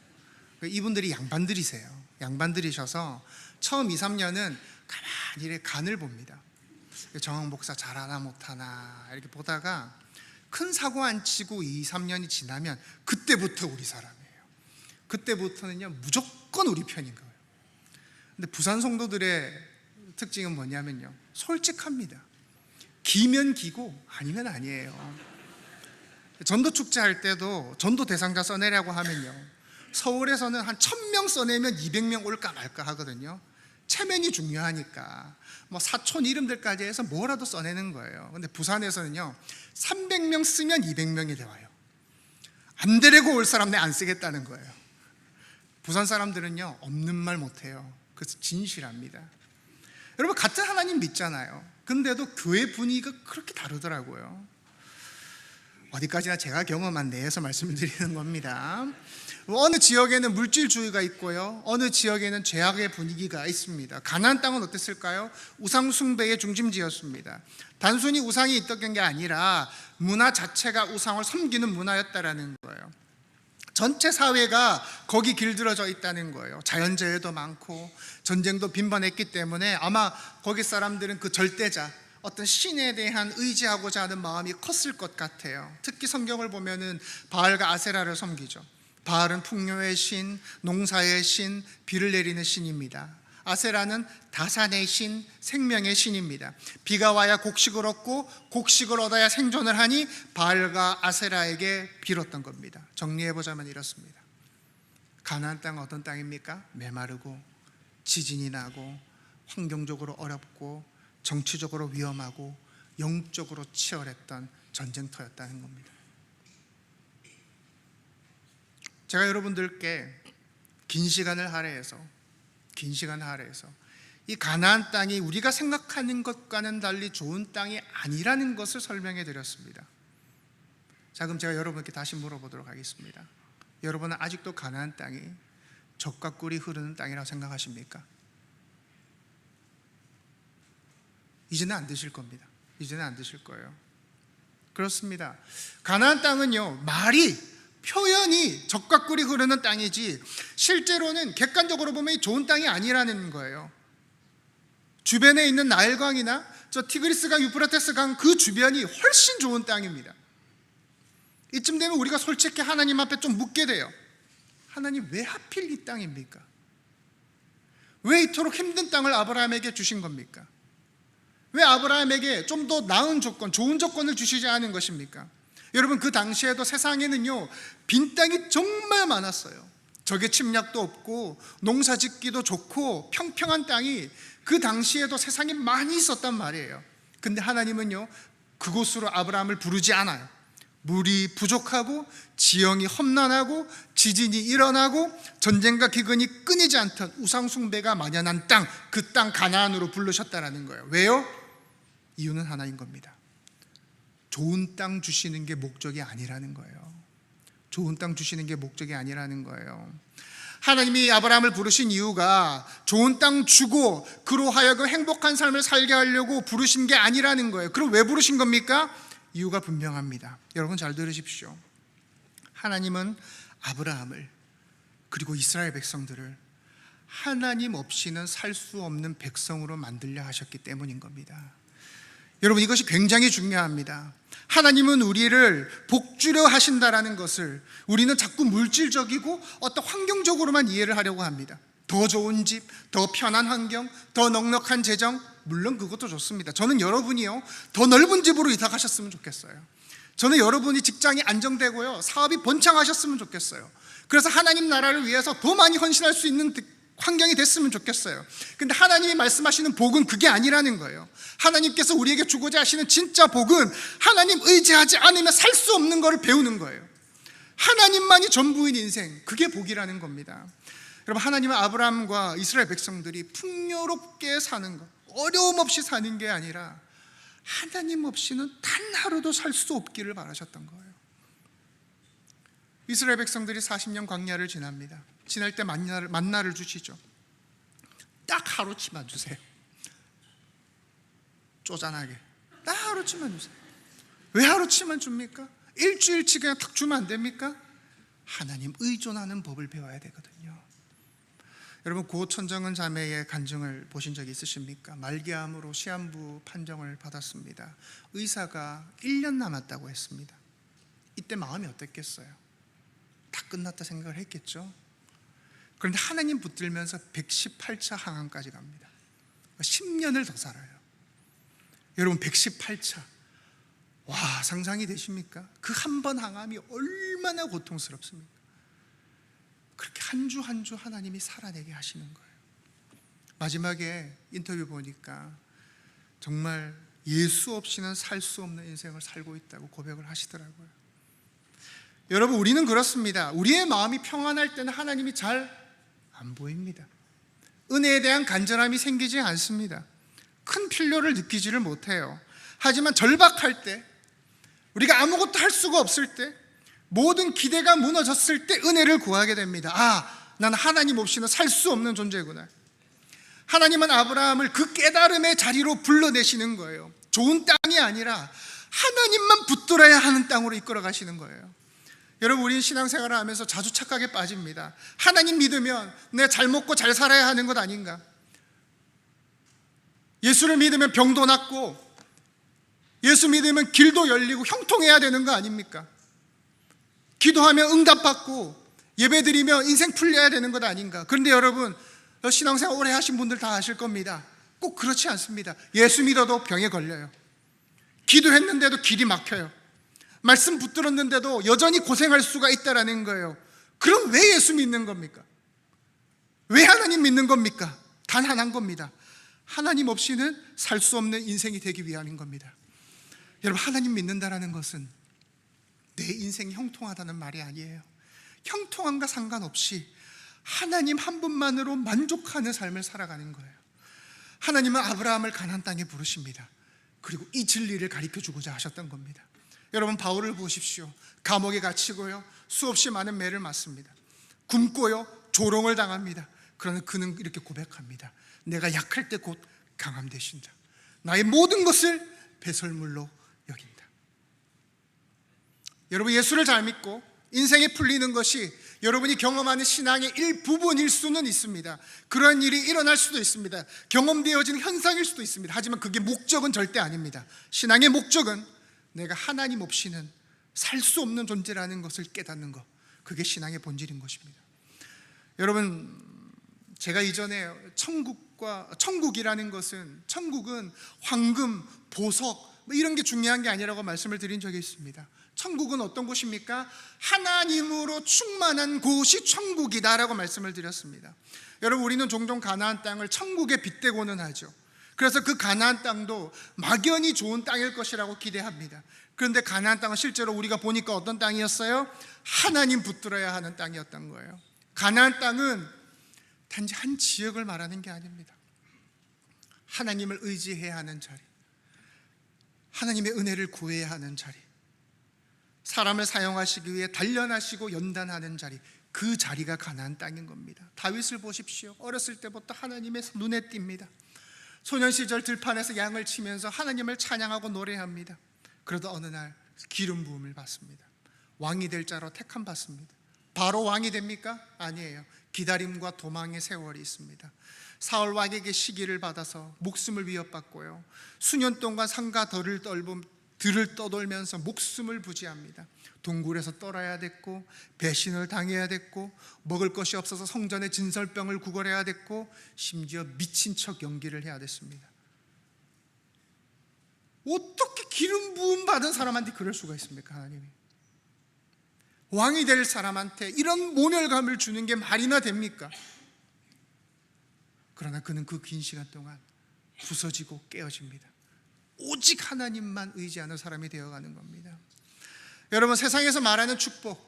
이분들이 양반들이세요. 양반들이셔서 처음 2, 3년은 가만히 이렇게 간을 봅니다. 정황 목사 잘하나 못하나 이렇게 보다가 큰 사고 안 치고 2, 3년이 지나면 그때부터 우리 사람이에요. 그때부터는요 무조건 우리 편인 거예요. 근데 부산 성도들의 특징은 뭐냐면요, 솔직합니다. 기면 기고 아니면 아니에요. 전도 축제 할 때도 전도 대상자 써내라고 하면요, 서울에서는 한 1000명 써내면 200명 올까 말까 하거든요. 체면이 중요하니까 뭐 사촌 이름들까지 해서 뭐라도 써내는 거예요. 근데 부산에서는요 300명 쓰면 200명이 돼와요. 안 데리고 올 사람 내 안 쓰겠다는 거예요. 부산 사람들은요 없는 말 못해요. 그래서 진실합니다. 여러분, 같은 하나님 믿잖아요. 근데도 교회 분위기가 그렇게 다르더라고요. 어디까지나 제가 경험한 내에서 말씀을 드리는 겁니다. 어느 지역에는 물질주의가 있고요, 어느 지역에는 죄악의 분위기가 있습니다. 가나안 땅은 어땠을까요? 우상 숭배의 중심지였습니다. 단순히 우상이 있던 게 아니라 문화 자체가 우상을 섬기는 문화였다라는 거예요. 전체 사회가 거기 길들어져 있다는 거예요. 자연재해도 많고 전쟁도 빈번했기 때문에 아마 거기 사람들은 그 절대자, 어떤 신에 대한 의지하고자 하는 마음이 컸을 것 같아요. 특히 성경을 보면은 바알과 아세라를 섬기죠. 바알은 풍요의 신, 농사의 신, 비를 내리는 신입니다. 아세라는 다산의 신, 생명의 신입니다. 비가 와야 곡식을 얻고 곡식을 얻어야 생존을 하니 바알과 아세라에게 빌었던 겁니다. 정리해보자면 이렇습니다. 가나안 땅은 어떤 땅입니까? 메마르고 지진이 나고 환경적으로 어렵고 정치적으로 위험하고 영적으로 치열했던 전쟁터였다는 겁니다. 제가 여러분들께 긴 시간을 할애해서 이 가나안 땅이 우리가 생각하는 것과는 달리 좋은 땅이 아니라는 것을 설명해 드렸습니다. 자, 그럼 제가 여러분께 다시 물어보도록 하겠습니다. 여러분은 아직도 가나안 땅이 젖과 꿀이 흐르는 땅이라고 생각하십니까? 이제는 안 드실 겁니다. 이제는 안 드실 거예요. 그렇습니다. 가나안 땅은요, 표현이 젖과 꿀이 흐르는 땅이지 실제로는 객관적으로 보면 좋은 땅이 아니라는 거예요. 주변에 있는 나일강이나 저 티그리스강, 유프라테스강 그 주변이 훨씬 좋은 땅입니다. 이쯤 되면 우리가 솔직히 하나님 앞에 좀 묻게 돼요. 하나님, 왜 하필 이 땅입니까? 왜 이토록 힘든 땅을 아브라함에게 주신 겁니까? 왜 아브라함에게 좀 더 나은 조건, 좋은 조건을 주시지 않은 것입니까? 여러분, 그 당시에도 세상에는요 빈 땅이 정말 많았어요. 적의 침략도 없고 농사 짓기도 좋고 평평한 땅이 그 당시에도 세상에 많이 있었단 말이에요. 근데 하나님은요 그곳으로 아브라함을 부르지 않아요. 물이 부족하고 지형이 험난하고 지진이 일어나고 전쟁과 기근이 끊이지 않던 우상 숭배가 만연한 땅, 그 땅 가나안으로 부르셨다라는 거예요. 왜요? 이유는 하나인 겁니다. 좋은 땅 주시는 게 목적이 아니라는 거예요. 좋은 땅 주시는 게 목적이 아니라는 거예요. 하나님이 아브라함을 부르신 이유가 좋은 땅 주고 그로 하여금 행복한 삶을 살게 하려고 부르신 게 아니라는 거예요. 그럼 왜 부르신 겁니까? 이유가 분명합니다. 여러분 잘 들으십시오. 하나님은 아브라함을 그리고 이스라엘 백성들을 하나님 없이는 살 수 없는 백성으로 만들려 하셨기 때문인 겁니다. 여러분, 이것이 굉장히 중요합니다. 하나님은 우리를 복주려 하신다라는 것을 우리는 자꾸 물질적이고 어떤 환경적으로만 이해를 하려고 합니다. 더 좋은 집, 더 편한 환경, 더 넉넉한 재정, 물론 그것도 좋습니다. 저는 여러분이요 더 넓은 집으로 이사 가셨으면 좋겠어요. 저는 여러분이 직장이 안정되고요 사업이 번창하셨으면 좋겠어요. 그래서 하나님 나라를 위해서 더 많이 헌신할 수 있는 환경이 됐으면 좋겠어요. 근데 하나님이 말씀하시는 복은 그게 아니라는 거예요. 하나님께서 우리에게 주고자 하시는 진짜 복은 하나님 의지하지 않으면 살 수 없는 것을 배우는 거예요. 하나님만이 전부인 인생, 그게 복이라는 겁니다. 여러분, 하나님은 아브라함과 이스라엘 백성들이 풍요롭게 사는 것, 어려움 없이 사는 게 아니라 하나님 없이는 단 하루도 살 수 없기를 바라셨던 거예요. 이스라엘 백성들이 40년 광야를 지납니다. 지날 때 만나를 주시죠. 딱 하루치만 주세요. 쪼잔하게 딱 하루치만 주세요. 왜 하루치만 줍니까? 일주일치 그냥 탁 주면 안 됩니까? 하나님 의존하는 법을 배워야 되거든요. 여러분, 고 천정은 자매의 간증을 보신 적이 있으십니까? 말기암으로 시한부 판정을 받았습니다. 의사가 1년 남았다고 했습니다. 이때 마음이 어땠겠어요? 다 끝났다 생각을 했겠죠. 그런데 하나님 붙들면서 118차 항암까지 갑니다. 10년을 더 살아요. 여러분 118차, 와, 상상이 되십니까? 그 한 번 항암이 얼마나 고통스럽습니까? 그렇게 한 주 한 주 하나님이 살아내게 하시는 거예요. 마지막에 인터뷰 보니까 정말 예수 없이는 살 수 없는 인생을 살고 있다고 고백을 하시더라고요. 여러분, 우리는 그렇습니다. 우리의 마음이 평안할 때는 하나님이 잘 안 보입니다. 은혜에 대한 간절함이 생기지 않습니다. 큰 필요를 느끼지를 못해요. 하지만 절박할 때, 우리가 아무것도 할 수가 없을 때, 모든 기대가 무너졌을 때 은혜를 구하게 됩니다. 아, 난 하나님 없이는 살 수 없는 존재구나. 하나님은 아브라함을 그 깨달음의 자리로 불러내시는 거예요. 좋은 땅이 아니라 하나님만 붙들어야 하는 땅으로 이끌어 가시는 거예요. 여러분, 우리는 신앙생활을 하면서 자주 착각에 빠집니다. 하나님 믿으면 내가 잘 먹고 잘 살아야 하는 것 아닌가? 예수를 믿으면 병도 낫고, 예수 믿으면 길도 열리고 형통해야 되는 거 아닙니까? 기도하면 응답받고, 예배드리면 인생 풀려야 되는 것 아닌가? 그런데 여러분, 신앙생활 오래 하신 분들 다 아실 겁니다. 꼭 그렇지 않습니다. 예수 믿어도 병에 걸려요. 기도했는데도 길이 막혀요. 말씀 붙들었는데도 여전히 고생할 수가 있다라는 거예요. 그럼 왜 예수 믿는 겁니까? 왜 하나님 믿는 겁니까? 단 하나인 겁니다. 하나님 없이는 살 수 없는 인생이 되기 위함인 겁니다. 여러분, 하나님 믿는다라는 것은 내 인생이 형통하다는 말이 아니에요. 형통함과 상관없이 하나님 한 분만으로 만족하는 삶을 살아가는 거예요. 하나님은 아브라함을 가나안 땅에 부르십니다. 그리고 이 진리를 가르쳐주고자 하셨던 겁니다. 여러분, 바울을 보십시오. 감옥에 갇히고요, 수없이 많은 매를 맞습니다. 굶고요, 조롱을 당합니다. 그러나 그는 이렇게 고백합니다. 내가 약할 때 곧 강함 되신다. 나의 모든 것을 배설물로 여긴다. 여러분, 예수를 잘 믿고 인생에 풀리는 것이 여러분이 경험하는 신앙의 일부분일 수는 있습니다. 그런 일이 일어날 수도 있습니다. 경험되어지는 현상일 수도 있습니다. 하지만 그게 목적은 절대 아닙니다. 신앙의 목적은 내가 하나님 없이는 살 수 없는 존재라는 것을 깨닫는 것, 그게 신앙의 본질인 것입니다. 여러분, 제가 이전에 천국이라는 것은, 천국은 황금, 보석 이런 게 중요한 게 아니라고 말씀을 드린 적이 있습니다. 천국은 어떤 곳입니까? 하나님으로 충만한 곳이 천국이다라고 말씀을 드렸습니다. 여러분, 우리는 종종 가나안 땅을 천국에 빗대고는 하죠. 그래서 그 가나안 땅도 막연히 좋은 땅일 것이라고 기대합니다. 그런데 가나안 땅은 실제로 우리가 보니까 어떤 땅이었어요? 하나님 붙들어야 하는 땅이었던 거예요. 가나안 땅은 단지 한 지역을 말하는 게 아닙니다. 하나님을 의지해야 하는 자리, 하나님의 은혜를 구해야 하는 자리, 사람을 사용하시기 위해 단련하시고 연단하는 자리, 그 자리가 가나안 땅인 겁니다. 다윗을 보십시오. 어렸을 때부터 하나님의 눈에 띕니다. 소년 시절 들판에서 양을 치면서 하나님을 찬양하고 노래합니다. 그러다 어느 날 기름 부음을 받습니다. 왕이 될 자로 택함 받습니다. 바로 왕이 됩니까? 아니에요. 기다림과 도망의 세월이 있습니다. 사울 왕에게 시기를 받아서 목숨을 위협받고요, 수년 동안 산과 들을 떠돌면서 목숨을 부지합니다. 동굴에서 떨어야 됐고, 배신을 당해야 됐고, 먹을 것이 없어서 성전의 진설병을 구걸해야 됐고, 심지어 미친 척 연기를 해야 됐습니다. 어떻게 기름 부음 받은 사람한테 그럴 수가 있습니까? 하나님이 왕이 될 사람한테 이런 모멸감을 주는 게 말이나 됩니까? 그러나 그는 그 긴 시간 동안 부서지고 깨어집니다. 오직 하나님만 의지하는 사람이 되어가는 겁니다. 여러분, 세상에서 말하는 축복,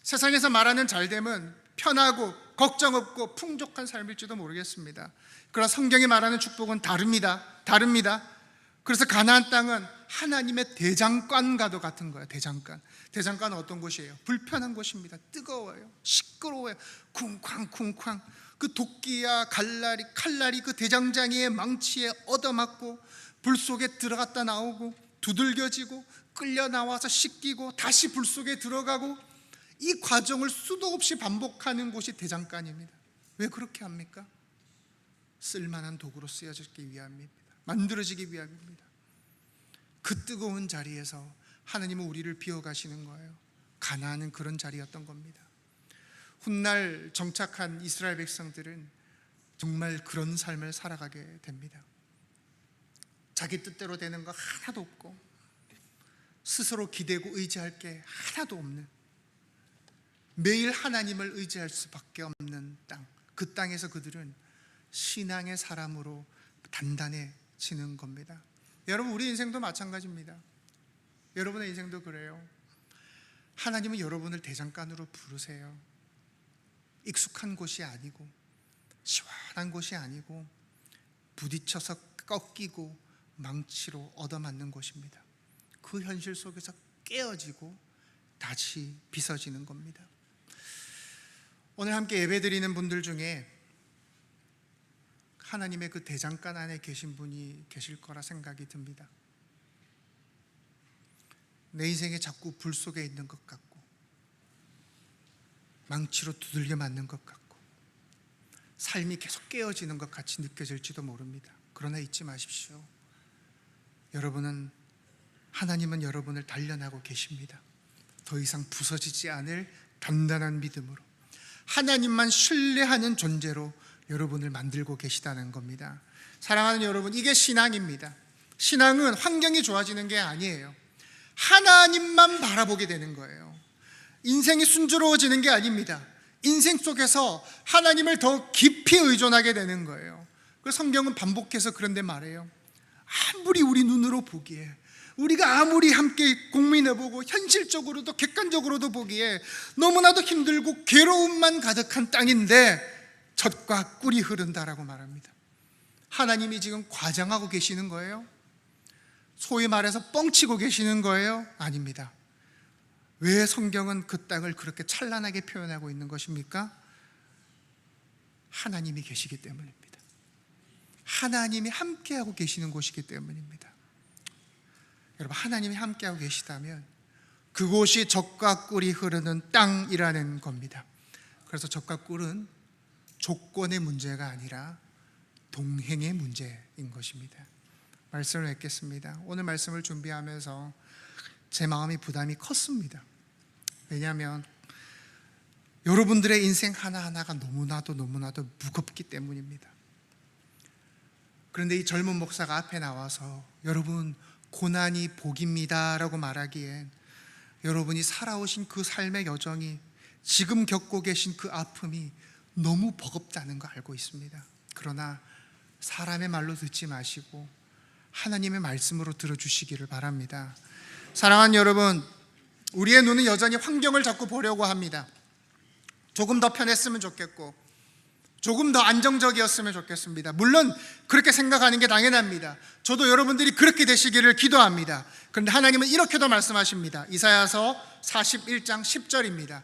세상에서 말하는 잘됨은 편하고 걱정 없고 풍족한 삶일지도 모르겠습니다. 그러나 성경이 말하는 축복은 다릅니다. 그래서 가나안 땅은 하나님의 대장간과도 같은 거예요. 대장간은 어떤 곳이에요? 불편한 곳입니다. 뜨거워요, 시끄러워요, 쿵쾅쿵쾅. 그 도끼야 칼날이 그 대장장이의 망치에 얻어맞고, 불 속에 들어갔다 나오고, 두들겨지고, 끌려 나와서 씻기고, 다시 불 속에 들어가고, 이 과정을 수도 없이 반복하는 곳이 대장간입니다. 왜 그렇게 합니까? 쓸만한 도구로 쓰여지기 위함입니다. 만들어지기 위함입니다. 그 뜨거운 자리에서 하나님은 우리를 비워가시는 거예요. 가나안은 그런 자리였던 겁니다. 훗날 정착한 이스라엘 백성들은 정말 그런 삶을 살아가게 됩니다. 자기 뜻대로 되는 거 하나도 없고 스스로 기대고 의지할 게 하나도 없는, 매일 하나님을 의지할 수밖에 없는 땅, 그 땅에서 그들은 신앙의 사람으로 단단해지는 겁니다. 여러분, 우리 인생도 마찬가지입니다. 여러분의 인생도 그래요. 하나님은 여러분을 대장간으로 부르세요. 익숙한 곳이 아니고 시원한 곳이 아니고 부딪혀서 꺾이고 망치로 얻어맞는 곳입니다. 그 현실 속에서 깨어지고 다시 빗어지는 겁니다. 오늘 함께 예배드리는 분들 중에 하나님의 그 대장간 안에 계신 분이 계실 거라 생각이 듭니다. 내 인생에 자꾸 불 속에 있는 것 같고 망치로 두들겨 맞는 것 같고 삶이 계속 깨어지는 것 같이 느껴질지도 모릅니다. 그러나 잊지 마십시오. 하나님은 여러분을 단련하고 계십니다. 더 이상 부서지지 않을 단단한 믿음으로 하나님만 신뢰하는 존재로 여러분을 만들고 계시다는 겁니다. 사랑하는 여러분, 이게 신앙입니다. 신앙은 환경이 좋아지는 게 아니에요. 하나님만 바라보게 되는 거예요. 인생이 순조로워지는 게 아닙니다. 인생 속에서 하나님을 더 깊이 의존하게 되는 거예요. 그래서 성경은 반복해서 그런데 말해요. 아무리 우리 눈으로 보기에, 우리가 아무리 함께 고민해보고 현실적으로도 객관적으로도 보기에 너무나도 힘들고 괴로움만 가득한 땅인데 젖과 꿀이 흐른다라고 말합니다. 하나님이 지금 과장하고 계시는 거예요? 소위 말해서 뻥치고 계시는 거예요? 아닙니다. 왜 성경은 그 땅을 그렇게 찬란하게 표현하고 있는 것입니까? 하나님이 계시기 때문입니다. 하나님이 함께하고 계시는 곳이기 때문입니다. 여러분, 하나님이 함께하고 계시다면 그곳이 젖과 꿀이 흐르는 땅이라는 겁니다. 그래서 젖과 꿀은 조건의 문제가 아니라 동행의 문제인 것입니다. 말씀을 맺겠습니다. 오늘 말씀을 준비하면서 제 마음이 부담이 컸습니다. 왜냐하면 여러분들의 인생 하나하나가 너무나도 무겁기 때문입니다. 그런데 이 젊은 목사가 앞에 나와서 여러분 고난이 복입니다 라고 말하기엔 여러분이 살아오신 그 삶의 여정이, 지금 겪고 계신 그 아픔이 너무 버겁다는 거 알고 있습니다. 그러나 사람의 말로 듣지 마시고 하나님의 말씀으로 들어주시기를 바랍니다. 사랑하는 여러분, 우리의 눈은 여전히 환경을 자꾸 보려고 합니다. 조금 더 편했으면 좋겠고 조금 더 안정적이었으면 좋겠습니다. 물론 그렇게 생각하는 게 당연합니다. 저도 여러분들이 그렇게 되시기를 기도합니다. 그런데 하나님은 이렇게도 말씀하십니다. 이사야서 41장 10절입니다.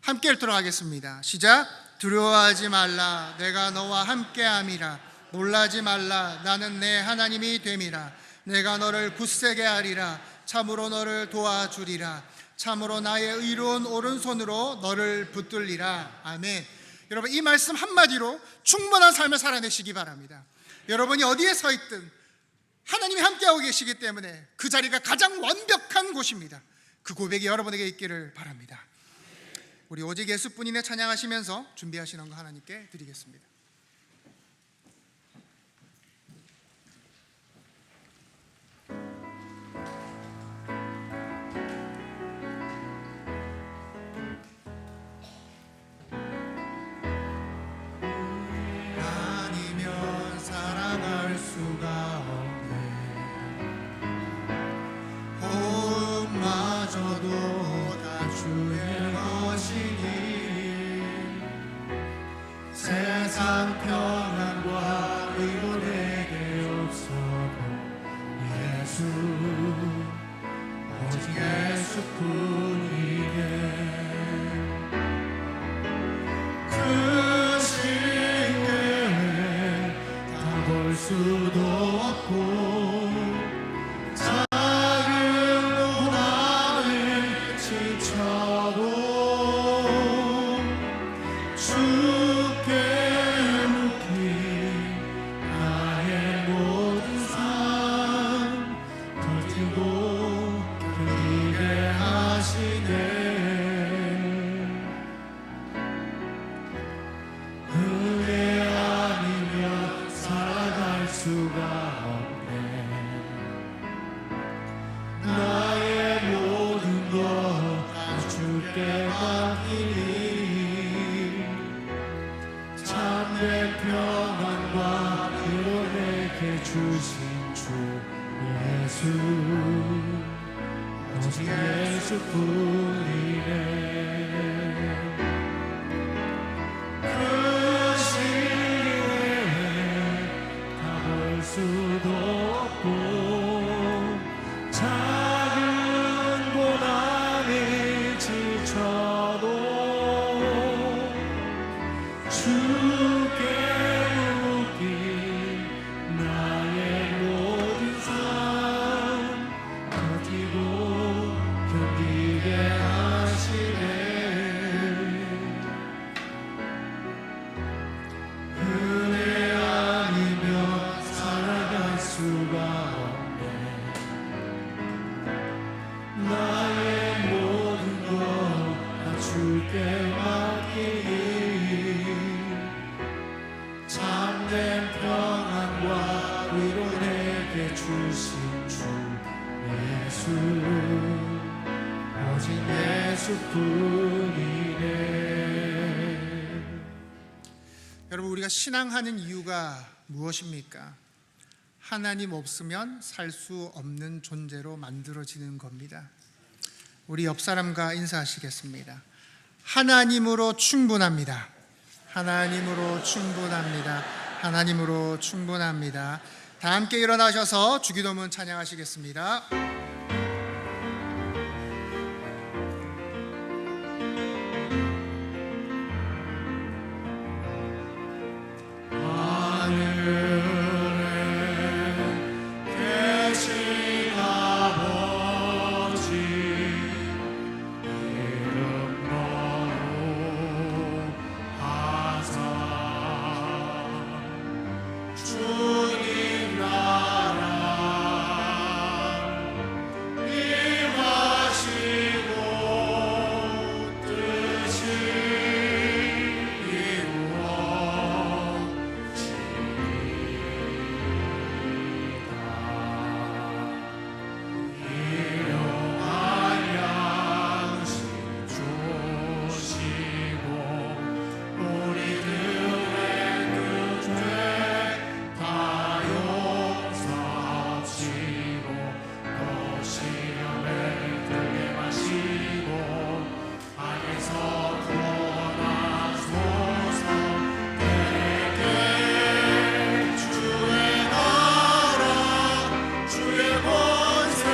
함께 읽도록 하겠습니다. 시작. 두려워하지 말라, 내가 너와 함께함이라. 놀라지 말라, 나는 내 하나님이 됨이라. 내가 너를 굳세게 하리라. 참으로 너를 도와주리라. 참으로 나의 의로운 오른손으로 너를 붙들리라. 아멘. 여러분, 이 말씀 한마디로 충분한 삶을 살아내시기 바랍니다. 여러분이 어디에 서 있든 하나님이 함께하고 계시기 때문에 그 자리가 가장 완벽한 곳입니다. 그 고백이 여러분에게 있기를 바랍니다. 우리 오직 예수뿐이네 찬양하시면서 준비하시는 거 하나님께 드리겠습니다.
아니면 살아갈 수가 없네. 호흡마저도 다 주의 것이니 세상 평안과 의로 내게 없어도 예수, 오직 예수뿐이네. 그 신께 다 볼 수도 없고 자유로 나를 지쳐도 주께 묻기 나의 모든 삶 버티고 그리게 하시네. 맡기니 참된 평안과 위로 내게 주신 주 예수 오직 예수뿐이네. 그 시외에 다 볼 수도 없고 작은 고난이 지쳐도 주께 묻기 나의 모든 삶 버티고 견디게 하시네. 은혜 아니면 살아갈 수가 없네. 나의 모든 것 다 주께 맡기니 참된 평안과 위로 내게 주신 주 예수 오직 예수뿐이네.
여러분, 우리가 신앙하는 이유가 무엇입니까? 하나님 없으면 살 수 없는 존재로 만들어지는 겁니다. 우리 옆 사람과 인사하시겠습니다. 하나님으로 충분합니다. 하나님으로 충분합니다. 하나님으로 충분합니다. 다 함께 일어나셔서 주기도문 찬양하시겠습니다.
계신 아버지 이름 거룩하사 주님 나라 임하시고 뜻이 일용할 양식 주시고 우리들의 그 죄 다 용서하시고 또 시험에 들게 마시고 악에서 구원하소서. 내게 주의 나라 주의 권세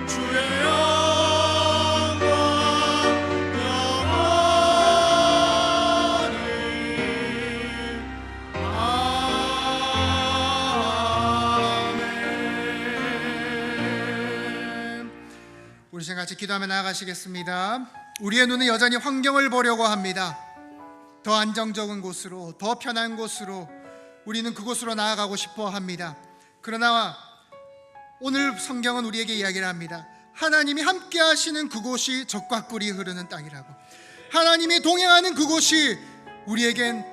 주의 영광 영원히 아멘.
우리 시간 같이 기도하며 나아가시겠습니다. 우리의 눈은 여전히 환경을 보려고 합니다. 더 안정적인 곳으로, 더 편한 곳으로 우리는 그곳으로 나아가고 싶어 합니다. 그러나 오늘 성경은 우리에게 이야기를 합니다. 하나님이 함께 하시는 그곳이 젖과 꿀이 흐르는 땅이라고. 하나님이 동행하는 그곳이 우리에겐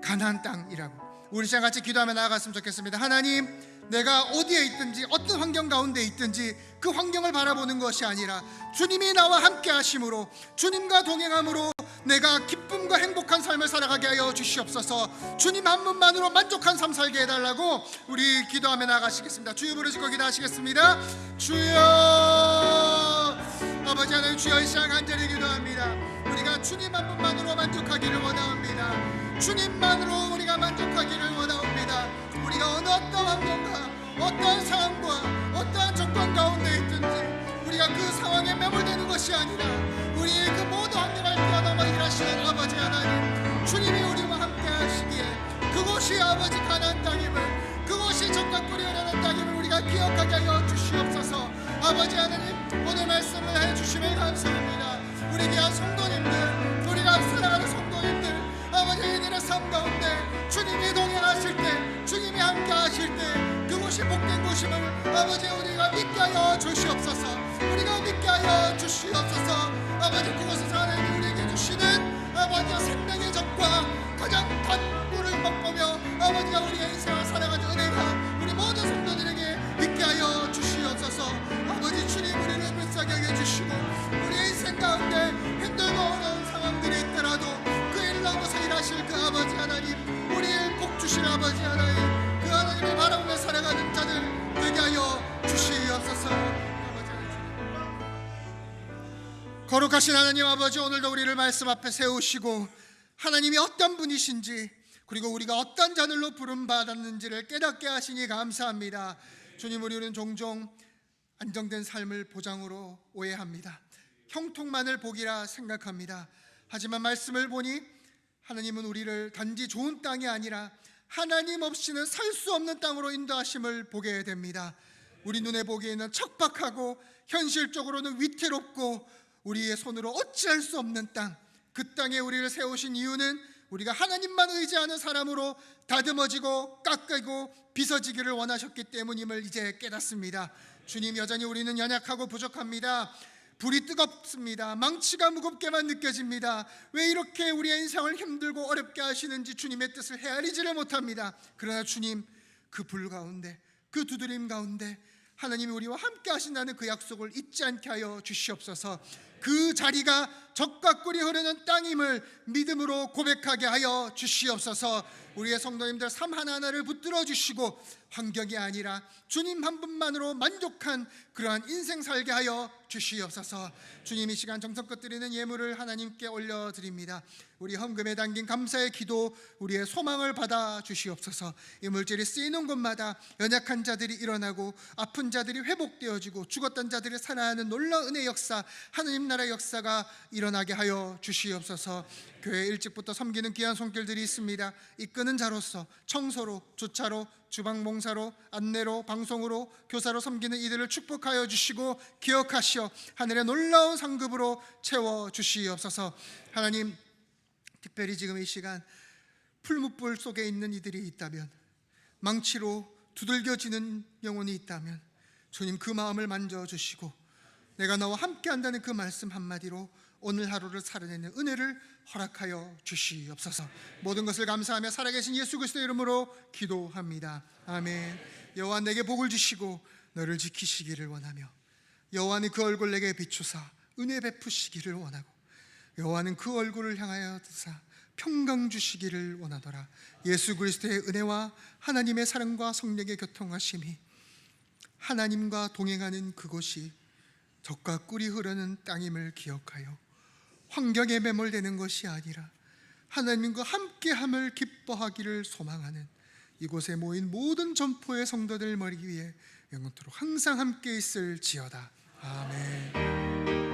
가나안 땅이라고. 우리 시간 같이 기도하며 나아갔으면 좋겠습니다. 하나님, 내가 어디에 있든지 어떤 환경 가운데 있든지 그 환경을 바라보는 것이 아니라 주님이 나와 함께 하심으로, 주님과 동행함으로 내가 기쁨과 행복한 삶을 살아가게 하여 주시옵소서. 주님 한 분만으로 만족한 삶 살게 해달라고 우리 기도하며 나아가시겠습니다. 주여 부르시고 기도하시겠습니다. 주여, 아버지 하나님, 주여 이 시간 간절히 기도합니다. 우리가 주님 한 분만으로 만족하기를 원합니다. 주님만으로 우리가 만족하기를 원합니다. 우리가 어느 어떤 환경과 어떠한 상황과 어떠한 조건 가운데 있든지 우리가 그 상황에 매몰되는 것이 아니라 우리의 그 모든 환경을 뛰어넘어 일하시는 아버지 하나님, 주님이 우리와 함께 하시기에 그곳이 아버지 가나안 땅임을, 그곳이 젖과 꿀이 흐르는 땅임을 우리가 기억하게 하여 주시옵소서. 아버지 하나님, 오늘 말씀을 해주심에 감사합니다. 우리 귀한 성도님들, 우리가 사랑하는 성도님들, 아버지 이들의 삶 가운데 주님이 동행하실 때, 주님이 함께 하실 때 그곳이 복된 곳임을 아버지 우리가 믿게 하여 주시옵소서. 우리가 믿게 하여 주시옵소서. 아버지, 그곳에서 하나님이 우리에게 주시는 아버지 생명의 젖과 가장 단 꿀을 맛보며 아버지가 우리의 인생을 살아가는 은혜가 우리 모든 성도들에게 있게 하여 주시옵소서. 아버지, 주님 우리를 불쌍히 여겨 주시고 우리의 인생 가운데 힘들고 어려운 상황들이 있더라도 그 일 넘어서 일하실 그 아버지 하나님, 우리의 복 주실 아버지 하나님, 그 하나님을 바라보며 살아가는 자들 되게 하여 주시옵소서. 아버지 하나님, 거룩하신 하나님 아버지, 오늘도 우리를 말씀 앞에 세우시고 하나님이 어떤 분이신지, 그리고 우리가 어떤 자들로 부름받았는지를 깨닫게 하시니 감사합니다. 주님, 우리는 종종 안정된 삶을 보장으로 오해합니다. 형통만을 복이라 생각합니다. 하지만 말씀을 보니 하나님은 우리를 단지 좋은 땅이 아니라 하나님 없이는 살 수 없는 땅으로 인도하심을 보게 됩니다. 우리 눈에 보기에는 척박하고 현실적으로는 위태롭고 우리의 손으로 어찌할 수 없는 땅, 그 땅에 우리를 세우신 이유는 우리가 하나님만 의지하는 사람으로 다듬어지고 깎이고 빗어지기를 원하셨기 때문임을 이제 깨닫습니다. 주님, 여전히 우리는 연약하고 부족합니다. 불이 뜨겁습니다. 망치가 무겁게만 느껴집니다. 왜 이렇게 우리의 인생을 힘들고 어렵게 하시는지 주님의 뜻을 헤아리지를 못합니다. 그러나 주님, 그 불 가운데, 그 두드림 가운데 하나님이 우리와 함께 하신다는 그 약속을 잊지 않게 하여 주시옵소서. 그 자리가 젖과 꿀이 흐르는 땅임을 믿음으로 고백하게 하여 주시옵소서. 우리의 성도님들 삶 하나하나를 붙들어 주시고 환경이 아니라 주님 한 분만으로 만족한 그러한 인생 살게 하여 주시옵소서. 주님, 이 시간 정성껏 드리는 예물을 하나님께 올려드립니다. 우리 헌금에 담긴 감사의 기도, 우리의 소망을 받아 주시옵소서. 이 물질이 쓰이는 곳마다 연약한 자들이 일어나고 아픈 자들이 회복되어지고 죽었던 자들이 살아나는 놀라운 은혜의 역사, 하나님 나라의 역사가 일어나게 하여 주시옵소서. 교회 일찍부터 섬기는 귀한 손길들이 있습니다. 이끄는 자로서 청소로, 주차로, 주방봉사로, 안내로, 방송으로, 교사로 섬기는 이들을 축복하여 주시고 기억하시어 하늘의 놀라운 상급으로 채워 주시옵소서. 하나님, 특별히 지금 이 시간 풀무불 속에 있는 이들이 있다면, 망치로 두들겨지는 영혼이 있다면 주님, 그 마음을 만져주시고 내가 너와 함께 한다는 그 말씀 한마디로 오늘 하루를 살아내는 은혜를 허락하여 주시옵소서. 모든 것을 감사하며 살아계신 예수 그리스도의 이름으로 기도합니다. 아멘. 여호와 내게 복을 주시고 너를 지키시기를 원하며, 여호와는 그 얼굴 내게 비추사 은혜 베푸시기를 원하고, 여호와는 그 얼굴을 향하여 드사 평강 주시기를 원하더라. 예수 그리스도의 은혜와 하나님의 사랑과 성령의 교통하심이 하나님과 동행하는 그곳이 젖과 꿀이 흐르는 땅임을 기억하여 환경에 매몰되는 것이 아니라 하나님과 함께함을 기뻐하기를 소망하는 이곳에 모인 모든 전포의 성도들 머리 위에 영원토록 항상 함께 있을지어다. 아멘.